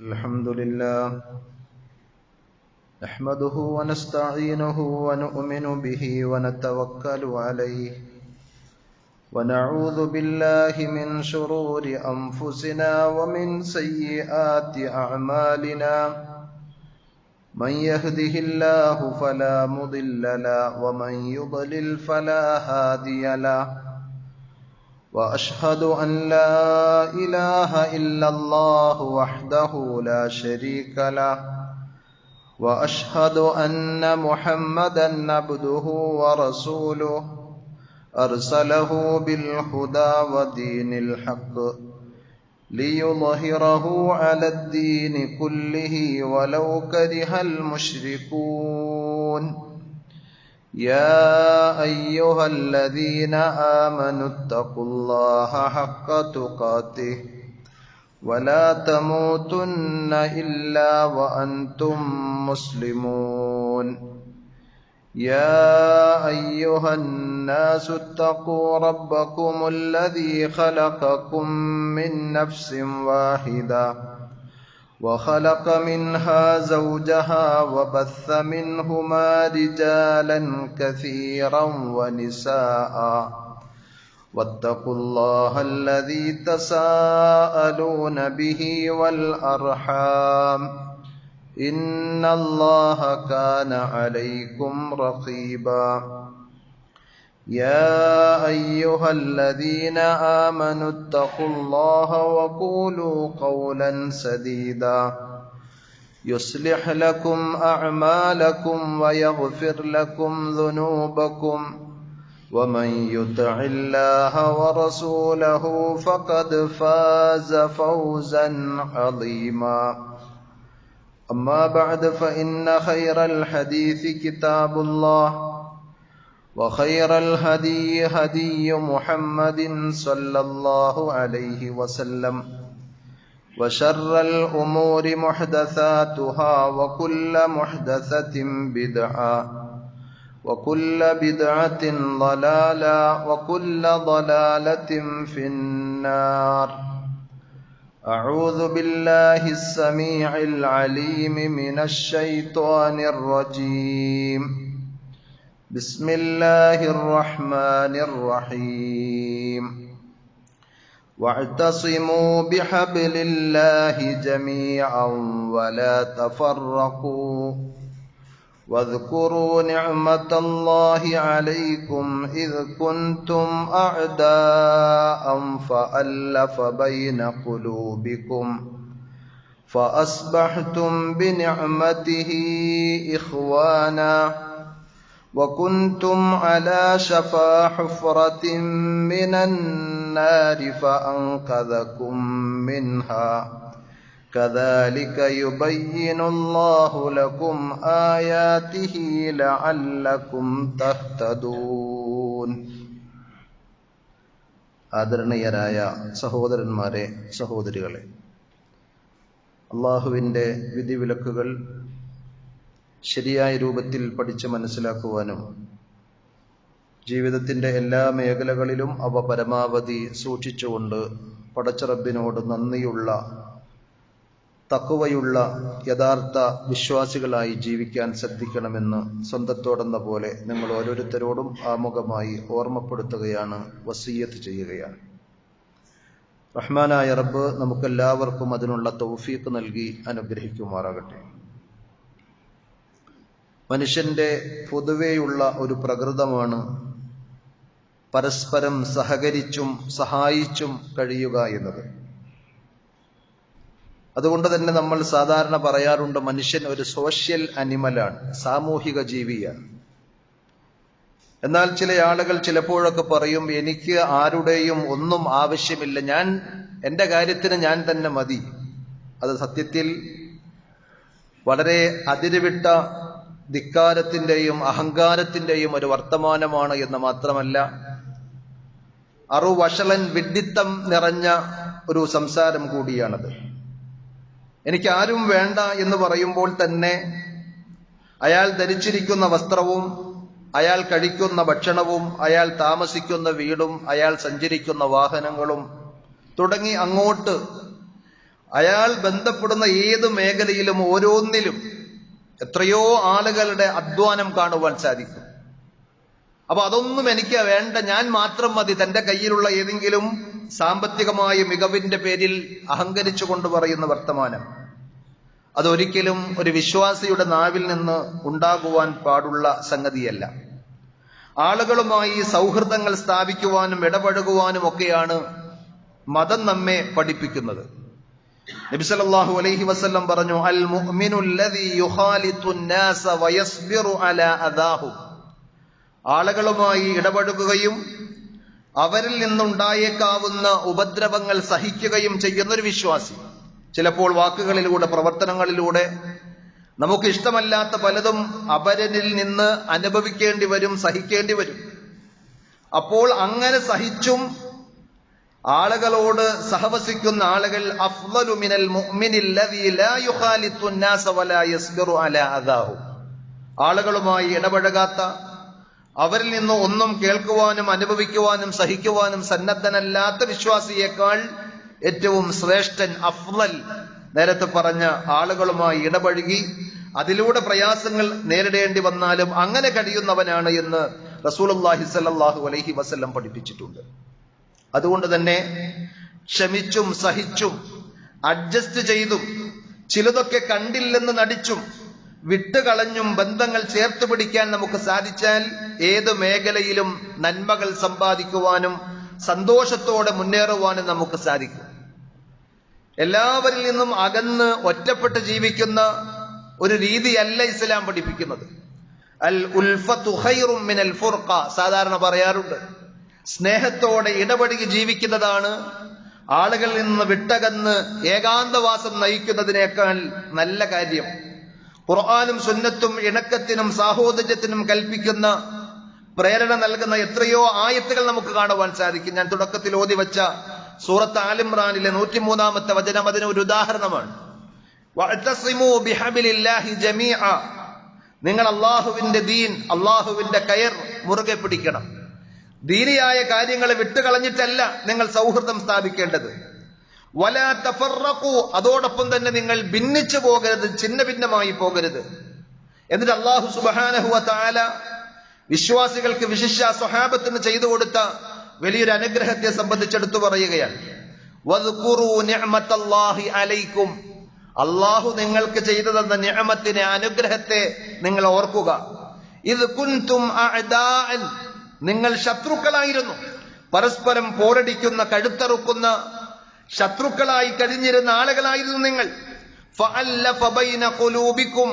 الحمد لله نحمده ونستعينه ونؤمن به ونتوكل عليه ونعوذ بالله من شرور أنفسنا ومن سيئات أعمالنا من يهده الله فلا مضل له ومن يضلل فلا هادي له وأشهد أن لا إله إلا الله وحده لا شريك له وأشهد أن محمدا عبده ورسوله أرسله بالهدى ودين الحق ليظهره على الدين كله ولو كره المشركون يا أيها الذين آمنوا اتقوا الله حق تقاته ولا تموتن إلا وأنتم مسلمون يا أيها الناس اتقوا ربكم الذي خلقكم من نفس واحدة وخلق منها زوجها وبث منهما رجالا كثيرا ونساء واتقوا الله الذي تساءلون به والأرحام إن الله كان عليكم رقيبا يا أيها الذين آمنوا اتقوا الله وقولوا قولا سديدا يصلح لكم أعمالكم ويغفر لكم ذنوبكم ومن يطع الله ورسوله فقد فاز فوزا عظيما أما بعد فإن خير الحديث كتاب الله وخير الهدي هدي محمد صلى الله عليه وسلم وشر الأمور محدثاتها وكل محدثة بدعة وكل بدعة ضلالة وكل ضلالة في النار أعوذ بالله السميع العليم من الشيطان الرجيم بسم الله الرحمن الرحيم واعتصموا بحبل الله جميعا ولا تفرقوا واذكروا نعمة الله عليكم إذ كنتم أعداء فألف بين قلوبكم فأصبحتم بنعمته إخوانا وكنتم على شفا حفرة من النار فأنقذكم منها كذلك يبين الله لكم آياته لعلكم تهتدون ആദരണീയരായ സഹോദരന്മാരെ സഹോദരികളെ, അള്ളാഹുവിൻ്റെ വിധിവിലക്കുകൾ ശരിയായ രൂപത്തിൽ പഠിച്ച് മനസ്സിലാക്കുവാനും ജീവിതത്തിൻ്റെ എല്ലാ മേഖലകളിലും അവ പരമാവധി സൂക്ഷിച്ചുകൊണ്ട് പടച്ച റബ്ബിനോട് നന്ദിയുള്ള തഖ്വയുള്ള യഥാർത്ഥ വിശ്വാസികളായി ജീവിക്കാൻ ശ്രദ്ധിക്കണമെന്ന് സ്വന്തത്തോടെന്ന പോലെ നിങ്ങൾ ഓരോരുത്തരോടും ആമുഖമായി ഓർമ്മപ്പെടുത്തുകയാണ്, വസിയ്യത്ത് ചെയ്യുകയാണ്. റഹ്മാനായ റബ്ബ് നമുക്കെല്ലാവർക്കും അതിനുള്ള തൗഫീഖ് നൽകി അനുഗ്രഹിക്കുമാറാകട്ടെ. മനുഷ്യന്റെ പൊതുവെയുള്ള ഒരു പ്രകൃതമാണ് പരസ്പരം സഹകരിച്ചും സഹായിച്ചും കഴിയുക എന്നത്. അതുകൊണ്ട് തന്നെ നമ്മൾ സാധാരണ പറയാറുണ്ട്, മനുഷ്യൻ ഒരു സോഷ്യൽ അനിമലാണ്, സാമൂഹിക ജീവിയാണ്. എന്നാൽ ചില ആളുകൾ ചിലപ്പോഴൊക്കെ പറയും, എനിക്ക് ആരുടെയും ഒന്നും ആവശ്യമില്ല, എൻ്റെ കാര്യത്തിന് ഞാൻ തന്നെ മതി. അത് സത്യത്തിൽ വളരെ അതിരുവിട്ട ധിക്കാരത്തിന്റെയും അഹങ്കാരത്തിന്റെയും ഒരു വർത്തമാനമാണ് എന്ന് മാത്രമല്ല, അറുവഷളൻ വിഡ്ഢിത്തം നിറഞ്ഞ ഒരു സംസാരം കൂടിയാണത്. എനിക്ക് ആരും വേണ്ട എന്ന് പറയുമ്പോൾ തന്നെ അയാൾ ധരിച്ചിരിക്കുന്ന വസ്ത്രവും അയാൾ കഴിക്കുന്ന ഭക്ഷണവും അയാൾ താമസിക്കുന്ന വീടും അയാൾ സഞ്ചരിക്കുന്ന വാഹനങ്ങളും തുടങ്ങി അങ്ങോട്ട് അയാൾ ബന്ധപ്പെടുന്ന ഏത് മേഖലയിലും ഓരോന്നിലും എത്രയോ ആളുകളുടെ അധ്വാനം കാണുവാൻ സാധിക്കും. അപ്പൊ അതൊന്നും എനിക്ക് വേണ്ട, ഞാൻ മാത്രം മതി, തന്റെ കയ്യിലുള്ള ഏതെങ്കിലും സാമ്പത്തികമായ മികവിന്റെ പേരിൽ അഹങ്കരിച്ചു കൊണ്ട് പറയുന്ന വർത്തമാനം, അതൊരിക്കലും ഒരു വിശ്വാസിയുടെ നാവിൽ നിന്ന് ഉണ്ടാകുവാൻ പാടുള്ള സംഗതിയല്ല. ആളുകളുമായി സൗഹൃദങ്ങൾ സ്ഥാപിക്കുവാനും ഇടപഴകുവാനും ഒക്കെയാണ് മതം നമ്മെ പഠിപ്പിക്കുന്നത്. നബി സല്ലല്ലാഹു അലൈഹി വസല്ലം പറഞ്ഞു, അൽ മുഅ്മിനു അല്ലദീ യുഖാലിതു നാസ വയസ്ബിറു അലാ അദാഹു. ആളുകളുമായി ഇടപഴകുകയും അവരിൽ നിന്നുണ്ടായേക്കാവുന്ന ഉപദ്രവങ്ങൾ സഹിക്കുകയും ചെയ്യുന്ന ഒരു വിശ്വാസി. ചിലപ്പോൾ വാക്കുകളിലൂടെ പ്രവർത്തനങ്ങളിലൂടെ നമുക്ക് ഇഷ്ടമല്ലാത്ത പലതും അവരിൽ നിന്ന് അനുഭവിക്കേണ്ടി വരും, സഹിക്കേണ്ടി വരും. അപ്പോൾ അങ്ങനെ സഹിച്ചും ആളുകളോട് സഹവസിക്കുന്ന ആളുകൾ അഫ്ളലു മിനൽ മുഅ്മിനിൽ ലദീ ലാ യുഖാലിതു നാസ വലാ യസ്ബിറു അലാ അദാഹു. ആളുകളുമായി ഇടപഴകാത്ത, അവരിൽ നിന്ന് ഒന്നും കേൾക്കുവാനും അനുഭവിക്കുവാനും സഹിക്കുവാനും സന്നദ്ധനല്ലാത്ത വിശ്വാസിയേക്കാൾ ഏറ്റവും ശ്രേഷ്ഠൻ, അഫ്ളൽ, നേരത്തെ പറഞ്ഞ ആളുകളുമായി ഇടപഴകി അതിലൂടെ പ്രയാസങ്ങൾ നേരിടേണ്ടി വന്നാലും അങ്ങനെ കഴിയുന്നവനാണ് എന്ന് റസൂലുള്ളാഹി സ്വല്ലല്ലാഹു അലൈഹി വസല്ലം പഠിപ്പിച്ചിട്ടുണ്ട്. അതുകൊണ്ട് തന്നെ ക്ഷമിച്ചും സഹിച്ചും അഡ്ജസ്റ്റ് ചെയ്തും ചിലതൊക്കെ കണ്ടില്ലെന്ന് നടിച്ചും വിട്ടുകളഞ്ഞും ബന്ധങ്ങൾ ചേർത്ത് പിടിക്കാൻ നമുക്ക് സാധിച്ചാൽ ഏത് മേഖലയിലും നന്മകൾ സമ്പാദിക്കുവാനും സന്തോഷത്തോടെ മുന്നേറുവാനും നമുക്ക് സാധിക്കും. എല്ലാവരിൽ നിന്നും അകന്ന് ഒറ്റപ്പെട്ട് ജീവിക്കുന്ന ഒരു രീതിയല്ല ഇസ്ലാം പഠിപ്പിക്കുന്നത്. അൽ ഉൽഫത്തു ഖൈറും മിനൽ ഫുർഖ, സാധാരണ പറയാറുണ്ട്. സ്നേഹത്തോടെ ഇടപഴകി ജീവിക്കുന്നതാണ് ആളുകളിൽ നിന്ന് വിട്ടകന്ന് ഏകാന്തവാസം നയിക്കുന്നതിനേക്കാൾ നല്ല കാര്യം. ഖുർആനും സുന്നത്തും ഇണക്കത്തിനും സാഹോദര്യത്തിനും കൽപ്പിക്കുന്ന, പ്രേരണ നൽകുന്ന എത്രയോ ആയത്തുകൾ നമുക്ക് കാണുവാൻ സാധിക്കും. ഞാൻ തുടക്കത്തിൽ ഓതി വെച്ച സൂറത്ത് ആലിമ്രാനിലെ 103-ാമത്തെ വചനം അതിന് ഒരു ഉദാഹരണമാണ്. വഅതസിമു ബിഹബിലില്ലാഹി ജമീഅ, നിങ്ങൾ അള്ളാഹുവിന്റെ ദീൻ, അള്ളാഹുവിന്റെ കയർ മുറുകെ പിടിക്കണം. ദീനിയായ കാര്യങ്ങളെ വിട്ടുകളഞ്ഞിട്ടല്ല നിങ്ങൾ സൗഹൃദം സ്ഥാപിക്കേണ്ടത്. വലാ തഫറഖു, അതോടൊപ്പം തന്നെ നിങ്ങൾ ഭിന്നിച്ചു പോകരുത്, ഛിന്ന ഭിന്നമായി പോകരുത്. എന്നിട്ട് അല്ലാഹു സുബ്ഹാനഹു വ തആല വിശ്വാസികൾക്ക്, വിശിഷ്യ സ്വഹാബത്തിന് ചെയ്തു കൊടുത്ത വലിയൊരു അനുഗ്രഹത്തെ സംബന്ധിച്ചെടുത്തു പറയുകയാണ്. വദ്കുറൂ നിഅമത്തല്ലാഹി അലൈക്കും, അല്ലാഹു നിങ്ങൾക്ക് ചെയ്തു തന്ന നിഅമത്തിനെ, അനുഗ്രഹത്തെ നിങ്ങൾ ഓർക്കുക. ഇദ് കുൻതും അഅദാഅൻ, നിങ്ങൾ ശത്രുക്കളായിരുന്നു, പരസ്പരം പോരടിക്കുന്ന, കഴുത്തറുക്കുന്ന ശത്രുക്കളായി കഴിഞ്ഞിരുന്ന ആളുകളായിരുന്നു നിങ്ങൾ. ഫഅല്ലഫ ബൈന ഖുലൂബിക്കും,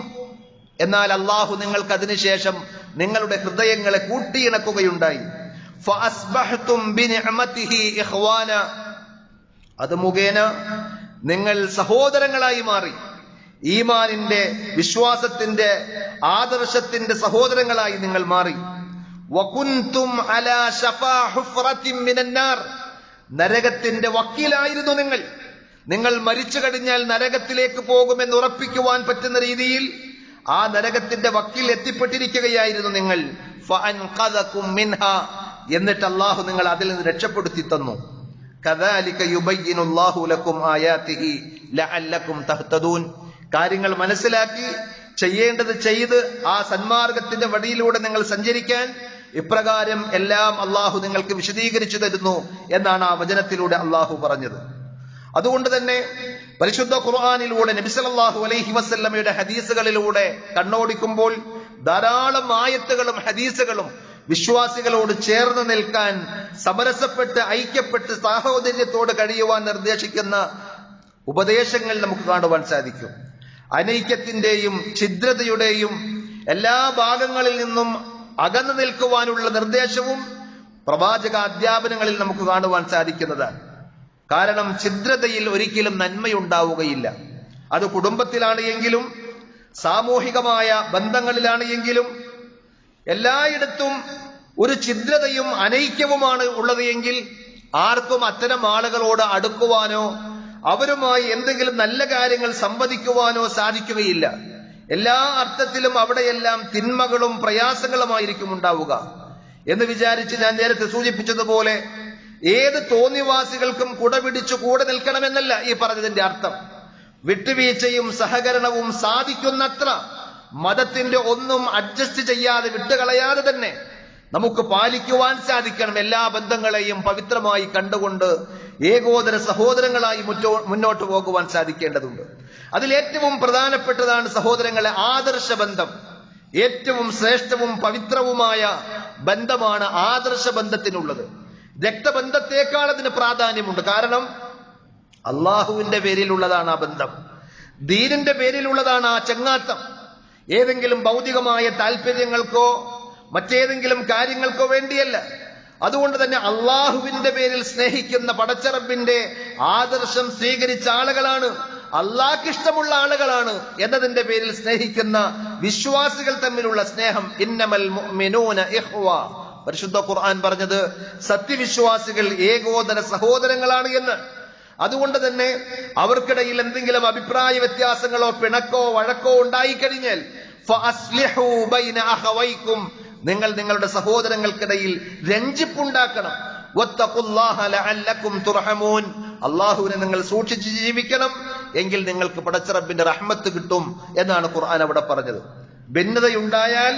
എന്നാൽ അല്ലാഹു നിങ്ങൾക്ക് അതിനുശേഷം നിങ്ങളുടെ ഹൃദയങ്ങളെ കൂട്ടിയിണക്കുകയുണ്ടായി. ഫഅസ്ബഹ്തും ബിനിഅമതിഹി ഇഖ്വാന, അത് മുഖേന നിങ്ങൾ സഹോദരങ്ങളായി മാറി, ഈമാനിന്റെ, വിശ്വാസത്തിന്റെ, ആദർശത്തിന്റെ സഹോദരങ്ങളായി നിങ്ങൾ മാറി. വകുൻതും അലാ ശഫാ ഹുഫ്റത്തിൻ മിനന്നാർ, നരകത്തിന്റെ വക്കീലായിരുന്നു നിങ്ങൾ. നിങ്ങൾ മരിച്ചു കഴിഞ്ഞാൽ നരകത്തിലേക്ക് പോകുമെന്ന് ഉറപ്പിക്കുവാൻ പറ്റുന്ന രീതിയിൽ ആ നരകത്തിന്റെ വക്കീൽ എത്തിപ്പെട്ടിരിക്കുകയായിരുന്നു നിങ്ങൾ. ഫഅൻഖദകും മിൻഹാ, എന്നിട്ട് അല്ലാഹു നിങ്ങൾ അതിൽ നിന്ന് രക്ഷപ്പെടുത്തി തന്നു. കദാലിക യുബയ്യിനുല്ലാഹു ലക്കും ആയാതിഹി ലഅല്ലക്കും തഹ്തദൂൻ, കാര്യങ്ങൾ മനസ്സിലാക്കി ചെയ്യേണ്ടത് ചെയ്ത് ആ സന്മാർഗത്തിന്റെ വഴിയിലൂടെ നിങ്ങൾ സഞ്ചരിക്കാൻ ഇപ്രകാരം എല്ലാം അള്ളാഹു നിങ്ങൾക്ക് വിശദീകരിച്ചു തരുന്നു എന്നാണ് ആ വചനത്തിലൂടെ അള്ളാഹു പറഞ്ഞത്. അതുകൊണ്ട് തന്നെ പരിശുദ്ധ ഖുർആനിലൂടെ നബി സല്ലല്ലാഹു അലൈഹി വസല്ലമയുടെ ഹദീസുകളിലൂടെ കണ്ണോടിക്കുമ്പോൾ ധാരാളം ആയത്തുകളും ഹദീസുകളും വിശ്വാസികളോട് ചേർന്ന് നിൽക്കാൻ, സമരസപ്പെട്ട് ഐക്യപ്പെട്ട് സാഹോദര്യത്തോട് കഴിയുവാൻ നിർദ്ദേശിക്കുന്ന ഉപദേശങ്ങൾ നമുക്ക് കാണുവാൻ സാധിക്കും. അനൈക്യത്തിന്റെയും ഛിദ്രതയുടെയും എല്ലാ ഭാഗങ്ങളിൽ നിന്നും അകന്നു നിൽക്കുവാനുള്ള നിർദ്ദേശവും പ്രവാചക അധ്യാപനങ്ങളിൽ നമുക്ക് കാണുവാൻ സാധിക്കുന്നതാണ്. കാരണം ഛിദ്രതയിൽ ഒരിക്കലും നന്മയുണ്ടാവുകയില്ല. അത് കുടുംബത്തിലാണ് എങ്കിലും, സാമൂഹികമായ ബന്ധങ്ങളിലാണ് എങ്കിലും, എല്ലായിടത്തും ഒരു ഛിദ്രതയും അനൈക്യവുമാണ് ഉള്ളത് എങ്കിൽ ആർക്കും അത്തരം ആളുകളോട് അടുക്കുവാനോ അവരുമായി എന്തെങ്കിലും നല്ല കാര്യങ്ങൾ സംവദിക്കുവാനോ സാധിക്കുകയില്ല. എല്ലാ അർത്ഥത്തിലും അവിടെയെല്ലാം തിന്മകളും പ്രയാസങ്ങളുമായിരിക്കും ഉണ്ടാവുക എന്ന് വിചാരിച്ച് ഞാൻ നേരത്തെ സൂചിപ്പിച്ചതുപോലെ ഏത് തോന്നിവാസികൾക്കും കുടപിടിച്ചു കൂടെ നിൽക്കണമെന്നല്ല ഈ പറഞ്ഞതിന്റെ അർത്ഥം. വിട്ടുവീഴ്ചയും സഹകരണവും സാധിക്കുന്നത്ര മതത്തിന്റെ ഒന്നും അഡ്ജസ്റ്റ് ചെയ്യാതെ വിട്ടുകളയാതെ തന്നെ നമുക്ക് പാലിക്കുവാൻ സാധിക്കണം. എല്ലാ ബന്ധങ്ങളെയും പവിത്രമായി കണ്ടുകൊണ്ട് ഏകോദര സഹോദരങ്ങളായി മുന്നോട്ട് പോകുവാൻ സാധിക്കേണ്ടതുണ്ട്. അതിലേറ്റവും പ്രധാനപ്പെട്ടതാണ് സഹോദരങ്ങളെ ആദർശ ബന്ധം. ഏറ്റവും ശ്രേഷ്ഠവും പവിത്രവുമായ ബന്ധമാണ് ആദർശ ബന്ധത്തിനുള്ളത്. രക്തബന്ധത്തെക്കാൾ അതിന് പ്രാധാന്യമുണ്ട്. കാരണം അള്ളാഹുവിന്റെ പേരിലുള്ളതാണ് ആ ബന്ധം, ദീനിന്റെ പേരിലുള്ളതാണ് ആ ചങ്ങാത്തം. ഏതെങ്കിലും ഭൗതികമായ താല്പര്യങ്ങൾക്കോ മറ്റേതെങ്കിലും കാര്യങ്ങൾക്കോ വേണ്ടിയല്ല. അതുകൊണ്ട് തന്നെ അള്ളാഹുവിന്റെ പേരിൽ സ്നേഹിക്കുന്ന പടച്ചറബിന്റെ ആദർശം സ്വീകരിച്ച ആളുകളാണ്, അള്ളാഹ്ക്ക് ഇഷ്ടമുള്ള ആളുകളാണ് എന്നതിന്റെ പേരിൽ സ്നേഹിക്കുന്ന വിശ്വാസികൾ തമ്മിലുള്ള സ്നേഹം. ഇന്നമൽ മുഅ്മിനൂന ഇഖ്വ, പരിശുദ്ധ ഖുർആൻ പറഞ്ഞത് സത്യവിശ്വാസികൾ ഏകോദര സഹോദരങ്ങളാണ് എന്ന്. അതുകൊണ്ട് തന്നെ അവർക്കിടയിൽ എന്തെങ്കിലും അഭിപ്രായ വ്യത്യാസങ്ങളോ പിണക്കോ വഴക്കോ ഉണ്ടായിക്കഴിഞ്ഞാൽ ഫഅസ്ലിഹൂ ബൈന അഖവൈക്കും, നിങ്ങൾ നിങ്ങളുടെ സഹോദരങ്ങൾക്കിടയിൽ രഞ്ജിപ്പുണ്ടാക്കണം. വത്തഖുല്ലാഹ ലഅല്ലക്കും തുർഹമൂൻ, അള്ളാഹുവിനെ നിങ്ങൾ സൂക്ഷിച്ച് ജീവിക്കണം, എങ്കിൽ നിങ്ങൾക്ക് പടച്ചറബിന്റെ റഹ്മത്ത് കിട്ടും എന്നാണ് ഖുർആൻ അവിടെ പറഞ്ഞത്. ഭിന്നതയുണ്ടായാൽ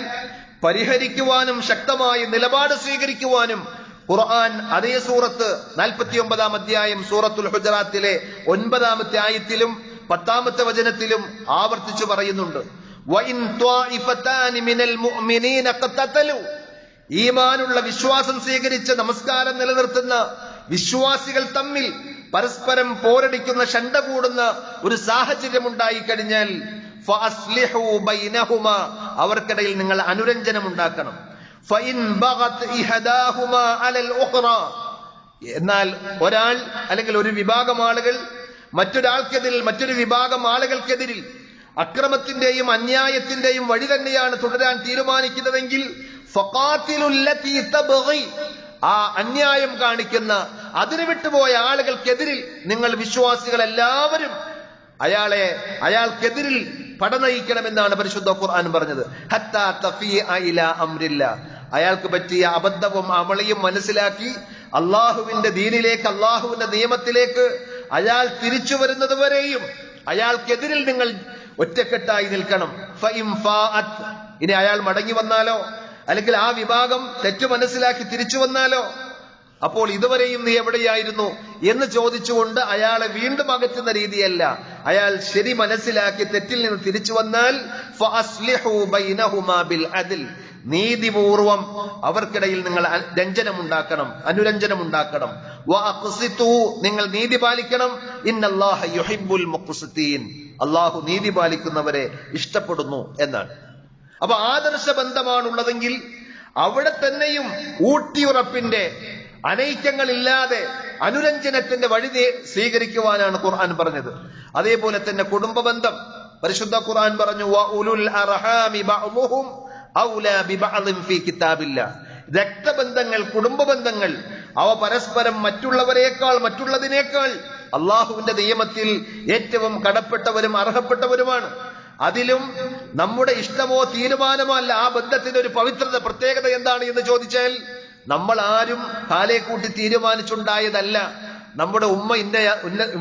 പരിഹരിക്കുവാനും ശക്തമായ നിലപാട് സ്വീകരിക്കുവാനും ഖുർആൻ അതേ സൂറത്ത് 49-ാം അധ്യായം സൂറത്തുൽ ഹുജറാത്തിലെ 9-ാമത്തെ ആയത്തിലും 10-ാമത്തെ വചനത്തിലും ആവർത്തിച്ചു പറയുന്നുണ്ട്. വഇൻ ത്വാഇഫതാനി മിനൽ മുഅ്മിനീന ഖതതലു, ഈമാനുള്ള വിശ്വാസം സ്വീകരിച്ച് നമസ്കാരം നിലനിർത്തുന്ന വിശ്വാസികൾ തമ്മിൽ പരസ്പരം പോരടിക്കുന്ന ശണ്ട കൂടുന്ന ഒരു സാഹചര്യം ഉണ്ടായി കഴിഞ്ഞാൽ ഫഅസ്ലിഹൂ ബൈനഹുമാ, അവർക്കിടയിൽ നിങ്ങൾ അനുരഞ്ജനം ഉണ്ടാക്കണം. ഫഇൻ ബഗത് ഇഹദാഹുമാ അലൽ ഉഖ്റാ, എന്നാൽ ഒരാൾ അല്ലെങ്കിൽ ഒരു വിഭാഗം ആളുകൾ മറ്റൊരാൾക്കെതിരിൽ മറ്റൊരു വിഭാഗം ആളുകൾക്കെതിരിൽ അക്രമത്തിന്റെയും അന്യായത്തിന്റെയും വഴി തന്നെയാണ് തുടരാൻ തീരുമാനിക്കുന്നതെങ്കിൽ ഫഖാതിലുല്ലതി തബ്ഗി, ആ അന്യായം കാണിക്കുന്ന അതിന് വിട്ടുപോയ ആളുകൾക്കെതിരിൽ നിങ്ങൾ വിശ്വാസികൾ എല്ലാവരും അയാൾക്കെതിരിൽ പടനയിക്കണമെന്നാണ് പരിശുദ്ധ ഖുർആൻ പറഞ്ഞത്. ഹത്താ തഫീഅ ഇലാ അംരില്ലാ, അയാൾക്ക് പറ്റിയ അബദ്ധവും അമളിയും മനസ്സിലാക്കി അള്ളാഹുവിന്റെ ദീനിലേക്ക് അള്ളാഹുവിന്റെ നിയമത്തിലേക്ക് അയാൾ തിരിച്ചു വരുന്നത് വരെയും അയാൾക്കെതിരിൽ നിങ്ങൾ ഒറ്റക്കെട്ടായി നിൽക്കണം. ഇനി അയാൾ മടങ്ങി വന്നാലോ അല്ലെങ്കിൽ ആ വിഭാഗം തെറ്റു മനസ്സിലാക്കി തിരിച്ചു വന്നാലോ അപ്പോൾ ഇതുവരെയും നീ എവിടെയായിരുന്നു എന്ന് ചോദിച്ചുകൊണ്ട് അയാളെ വീണ്ടും അകറ്റുന്ന രീതിയല്ല. അയാൾ ശരി മനസ്സിലാക്കി തെറ്റിൽ നിന്ന് തിരിച്ചു വന്നാൽ ഫഅസ്ലിഹൂ ബൈനഹുമാ ബിൽ അദ്ൽ, നീതിപൂർവം അവർക്കിടയിൽ നിങ്ങൾ അനുരഞ്ജനമുണ്ടാക്കണം. വഅഖ്സിതു, നിങ്ങൾ നീതി പാലിക്കണം. ഇന്നല്ലാഹ യുഹിബ്ബുൽ മുഖ്സിതീൻ, അള്ളാഹു നീതി പാലിക്കുന്നവരെ ഇഷ്ടപ്പെടുന്നു എന്നാണ്. അപ്പൊ ആദർശ ബന്ധമാണുള്ളതെങ്കിൽ അവിടെ തന്നെയും ഊട്ടിയുറപ്പിന്റെ അനൈക്യങ്ങളില്ലാതെ അനുരഞ്ജനത്തിന്റെ വഴി സ്വീകരിക്കുവാനാണ് ഖുർആൻ പറഞ്ഞത്. അതേപോലെ തന്നെ കുടുംബ ബന്ധം പരിശുദ്ധ ഖുർആൻ പറഞ്ഞു വഉലുൽ അർഹാമി ബഅ്ദുഹും ഔലാ ബിബഅദിൻ ഫീ കിതാബില്ലാഹ്, രക്തബന്ധങ്ങൾ കുടുംബ ബന്ധങ്ങൾ അവ പരസ്പരം മറ്റുള്ളതിനേക്കാൾ അള്ളാഹുവിന്റെ നിയമത്തിൽ ഏറ്റവും കടപ്പെട്ടവരും അർഹപ്പെട്ടവരുമാണ്. അതിലും നമ്മുടെ ഇഷ്ടമോ തീരുമാനമോ അല്ല ആ ബന്ധത്തിന്റെ ഒരു പവിത്രത പ്രത്യേകത എന്താണ് എന്ന് ചോദിച്ചാൽ നമ്മൾ ആരും കാലേ കൂട്ടി തീരുമാനിച്ചുണ്ടായതല്ല. നമ്മുടെ ഉമ്മ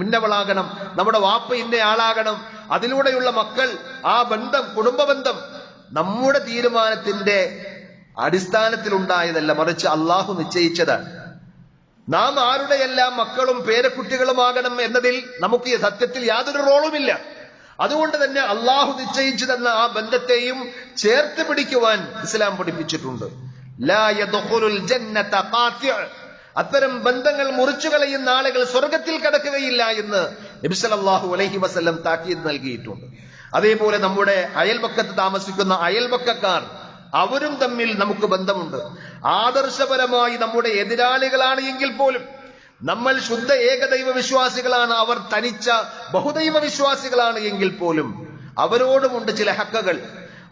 ഇന്നവളാകണം, നമ്മുടെ വാപ്പ ഇന്നയാളാകണം, അതിലൂടെയുള്ള മക്കൾ, ആ ബന്ധം കുടുംബ ബന്ധം നമ്മുടെ തീരുമാനത്തിന്റെ അടിസ്ഥാനത്തിൽ ഉണ്ടായതല്ല, മറിച്ച് അള്ളാഹു നിശ്ചയിച്ചതാണ്. നാം ആരുടെയെല്ലാം മക്കളും പേരക്കുട്ടികളുമാകണം എന്നതിൽ നമുക്ക് സത്യത്തിൽ യാതൊരു റോളുമില്ല. അതുകൊണ്ട് തന്നെ അള്ളാഹു നിശ്ചയിച്ചു തന്ന ആ ബന്ധത്തെയും ചേർത്ത് പിടിക്കുവാൻ ഇസ്ലാം പഠിപ്പിച്ചിട്ടുണ്ട്. ലാ യദ്ഖുലുൽ ജന്നത ഖാതി', അത്തരം ബന്ധങ്ങൾ മുറിച്ചു കളയുന്ന ആളുകൾ സ്വർഗത്തിൽ കടക്കുകയില്ല എന്ന് നബി സല്ലല്ലാഹു അലൈഹി വസല്ലം താക്കീത് നൽകിയിട്ടുണ്ട്. അതേപോലെ നമ്മുടെ അയൽപക്കത്ത് താമസിക്കുന്ന അയൽപക്കക്കാർ, അവരും തമ്മിൽ നമുക്ക് ബന്ധമുണ്ട്. ആദർശപരമായി നമ്മുടെ എതിരാളികളാണ് എങ്കിൽ പോലും നമ്മൾ ശുദ്ധ ഏകദൈവ വിശ്വാസികളാണ്, അവർ തനിച്ച ബഹുദൈവ വിശ്വാസികളാണ് എങ്കിൽ പോലും അവരോടുമുണ്ട് ചില ഹക്കുകൾ.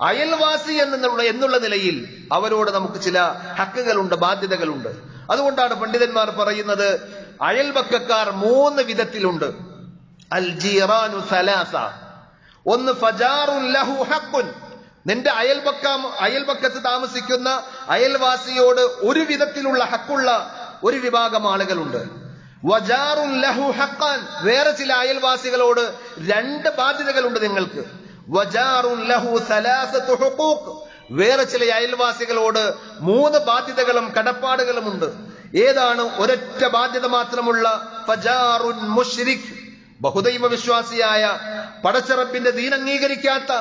അയൽവാസി എന്നുള്ള നിലയിൽ അവരോട് നമുക്ക് ചില ഹക്കുകളുണ്ട്, ബാധ്യതകളുണ്ട്. അതുകൊണ്ടാണ് പണ്ഡിതന്മാർ പറയുന്നത് അയൽപക്കക്കാർ 3 വിധത്തിലുണ്ട്. അൽ ജീറാനു സലാസ, ഒന്ന് ഫജാറുൻ ലഹു ഹഖ്ഖുൻ, നിന്റെ അയൽപക്കത്ത് താമസിക്കുന്ന അയൽവാസിയോട് ഒരു വിധത്തിലുള്ള ഹക്കുള്ള ഒരു വിഭാഗം ആളുകളുണ്ട്. വജാറുൻ ലഹു ഹഖ്ഖൻ, വേറെ ചില അയൽവാസികളോട് 2 ബാധ്യതകളുണ്ട് നിങ്ങൾക്ക്. വജാറുൻ ലഹു സലാസതു ഹുഖൂഖ്, വേറെ ചില അയൽവാസികളോട് 3 ബാധ്യതകളും കടപ്പാടുകളുമുണ്ട്. ഏതാണ്? ഒരൊറ്റ ബാധ്യത മാത്രമുള്ള ഫജാറുൻ മുശ്രിക്, ബഹുദൈവ വിശ്വാസിയായ, പടച്ചറബിന്റെ ദീൻ അംഗീകരിക്കാത്ത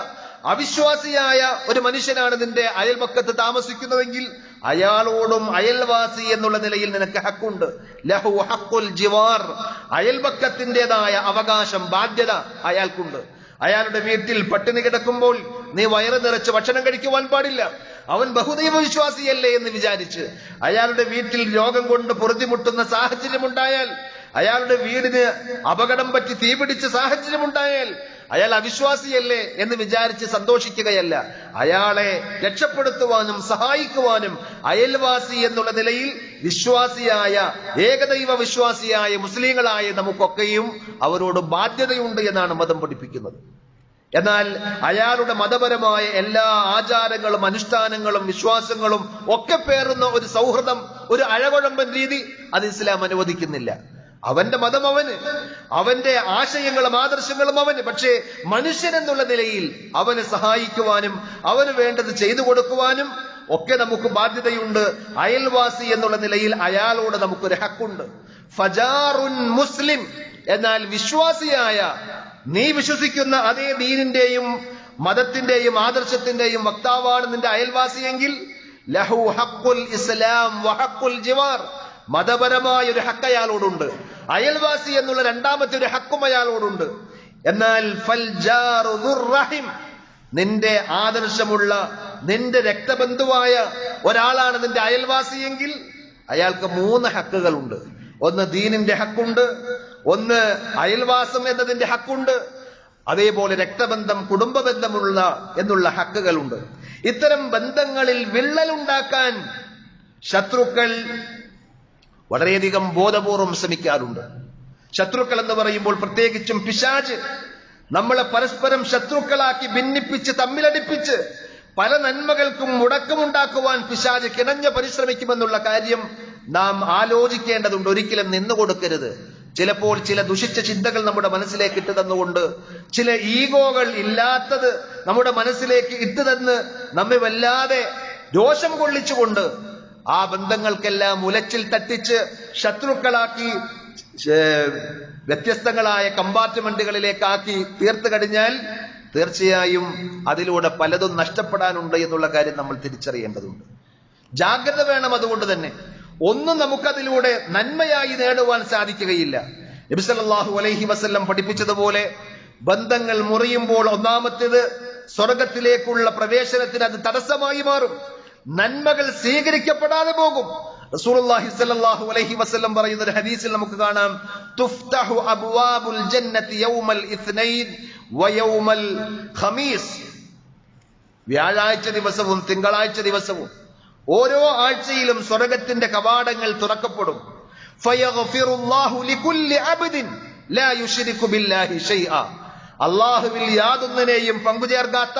അവിശ്വാസിയായ ഒരു മനുഷ്യനാണ് നിന്റെ അയൽപക്കത്ത് താമസിക്കുന്നതെങ്കിൽ അയാളോടും അയൽവാസി എന്നുള്ള നിലയിൽ നിനക്ക് ഹക്കുണ്ട്. ലഹു ഹഖുൽ ജിവാർ, അയൽപക്കത്തിൻ്റെതായ അവകാശം, ബാധ്യത അയാൾക്കുണ്ട്. അയാളുടെ വീട്ടിൽ പട്ടിണി കിടക്കുമ്പോൾ നീ വയറ് നിറച്ച് ഭക്ഷണം കഴിക്കുവാൻ പാടില്ല. അവൻ ബഹുദൈവ വിശ്വാസിയല്ലേ എന്ന് വിചാരിച്ച് അയാളുടെ വീട്ടിൽ രോഗം കൊണ്ട് പൊറുതിമുട്ടുന്ന സാഹചര്യമുണ്ടായാൽ, അയാളുടെ വീടിന് അപകടം പറ്റി തീപിടിച്ച സാഹചര്യമുണ്ടായാൽ അയാൾ അവിശ്വാസിയല്ലേ എന്ന് വിചാരിച്ച് സന്തോഷിക്കുകയല്ല. അയാളെ രക്ഷപ്പെടുത്തുവാനും സഹായിക്കുവാനും അയൽവാസി എന്നുള്ള നിലയിൽ വിശ്വാസിയായ, ഏകദൈവ വിശ്വാസിയായ മുസ്ലിങ്ങളായ നമുക്കൊക്കെയും അവരോട് ബാധ്യതയുണ്ട് എന്നാണ് മതം പഠിപ്പിക്കുന്നത്. എന്നാൽ അയാളുടെ മതപരമായ എല്ലാ ആചാരങ്ങളും അനുഷ്ഠാനങ്ങളും വിശ്വാസങ്ങളും ഒക്കെ പേറുന്ന ഒരു സൗഹൃദം, ഒരു അഴകുഴമ്പൻ രീതി അത് ഇസ്ലാം അനുവദിക്കുന്നില്ല. അവന്റെ മതം അവന്, അവന്റെ ആശയങ്ങളും ആദർശങ്ങളും അവന്. പക്ഷേ മനുഷ്യൻ എന്നുള്ള നിലയിൽ അവനെ സഹായിക്കുവാനും അവന് വേണ്ടത് ചെയ്തു കൊടുക്കുവാനും ഒക്കെ നമുക്ക് ബാധ്യതയുണ്ട്. അയൽവാസി എന്നുള്ള നിലയിൽ അയാളോട് നമുക്കൊരു ഹക്കുണ്ട്. ഫജാറുൻ മുസ്ലിം, എന്നാൽ വിശ്വാസിയായ, നീ വിശ്വസിക്കുന്ന അതേ ദീനിന്റെയും മതത്തിന്റെയും ആദർശത്തിന്റെയും വക്താവാണ് നിന്റെ അയൽവാസിയെങ്കിൽ ലഹു ഹഖുൽ ഇസ്ലാം വഹഖുൽ ജിവാർ, മതപരമായ ഒരു ഹക്ക് അയാളോടുണ്ട്. അയൽവാസി എന്നുള്ള രണ്ടാമത്തെ ഒരു ഹക്കും അയാളോടുണ്ട്. എന്നാൽ ഫൽ ജാറു ദുർ റഹിം, നിന്റെ ആദർശമുള്ള, നിന്റെ രക്തബന്ധുവായ ഒരാളാണ് നിന്റെ അയൽവാസിയെങ്കിൽ അയാൾക്ക് 3 ഹക്കുകളുണ്ട്. ഒന്ന് ദീനിന്റെ ഹക്കുണ്ട്, ഒന്ന് അയൽവാസം എന്നതിന്റെ ഹക്കുണ്ട്, അതേപോലെ രക്തബന്ധം, കുടുംബബന്ധമുള്ള എന്നുള്ള ഹക്കുകളുണ്ട്. ഇത്തരം ബന്ധങ്ങളിൽ വിള്ളലുണ്ടാക്കാൻ ശത്രുക്കൾ വളരെയധികം ബോധപൂർവം ശ്രമിക്കാറുണ്ട്. ശത്രുക്കൾ എന്ന് പറയുമ്പോൾ പ്രത്യേകിച്ചും പിശാച് നമ്മളെ പരസ്പരം ശത്രുക്കളാക്കി ഭിന്നിപ്പിച്ച് തമ്മിലടിപ്പിച്ച് പല നന്മകൾക്കും മുടക്കമുണ്ടാക്കുവാൻ പിശാച് കിണഞ്ഞ് പരിശ്രമിക്കുമെന്നുള്ള കാര്യം നാം ആലോചിക്കേണ്ടതുണ്ട്. ഒരിക്കലും നിന്നുകൊടുക്കരുത്. ചിലപ്പോൾ ചില ദുഷിച്ച ചിന്തകൾ നമ്മുടെ മനസ്സിലേക്ക് ഇട്ടു തന്നുകൊണ്ട്, ചില ഈഗോകൾ ഇല്ലാത്തത് നമ്മുടെ മനസ്സിലേക്ക് ഇട്ടു തന്ന് നമ്മെ വല്ലാതെ രോഷം കൊള്ളിച്ചുകൊണ്ട് ആ ബന്ധങ്ങൾക്കെല്ലാം ഉലച്ചിൽ തട്ടിച്ച് ശത്രുക്കളാക്കി വ്യത്യസ്തങ്ങളായ കമ്പാർട്ട്മെന്റുകളിലേക്കാക്കി തീർത്തു കഴിഞ്ഞാൽ തീർച്ചയായും അതിലൂടെ പലതും നഷ്ടപ്പെടാനുണ്ട് എന്നുള്ള കാര്യം നമ്മൾ തിരിച്ചറിയേണ്ടതുണ്ട്. ജാഗ്രത വേണം. അതുകൊണ്ട് തന്നെ ഒന്നും നമുക്കതിലൂടെ നന്മയായി നേടുവാൻ സാധിക്കുകയില്ല. നബി സല്ലല്ലാഹു അലൈഹി വസല്ലം പഠിപ്പിച്ചതുപോലെ ബന്ധങ്ങൾ മുറിയുമ്പോൾ ഒന്നാമത്തേത് സ്വർഗത്തിലേക്കുള്ള പ്രവേശനത്തിന് അത് തടസ്സമായി മാറും. നന്മകൾ സ്വീകരിക്കപ്പെടാതെ പോകും. റസൂലുള്ളാഹി സ്വല്ലല്ലാഹു അലൈഹി വസല്ലം പറയുന്ന ഒരു ഹദീസിൽ നമുക്ക് കാണാം, തുഫ്തഹു അബ്വാബുൽ ജന്നത്തി യൗമൽ ഇത്നൈൻ വയൗമൽ ഖമീസ്, വ്യാഴാഴ്ച ദിവസവും തിങ്കളാഴ്ച ദിവസവും ഓരോ ആഴ്ചയിലും സ്വർഗത്തിന്റെ കവാടങ്ങൾ തുറക്കപ്പെടും. ഫയഗ്ഫിറുല്ലാഹു ലികുല്ലി അബ്ദിൻ ലാ യുശ്രികു ബില്ലാഹി ശൈഅ, അല്ലാഹുവിൽ യാതൊന്നിനെയും പങ്കുചേർക്കാത്ത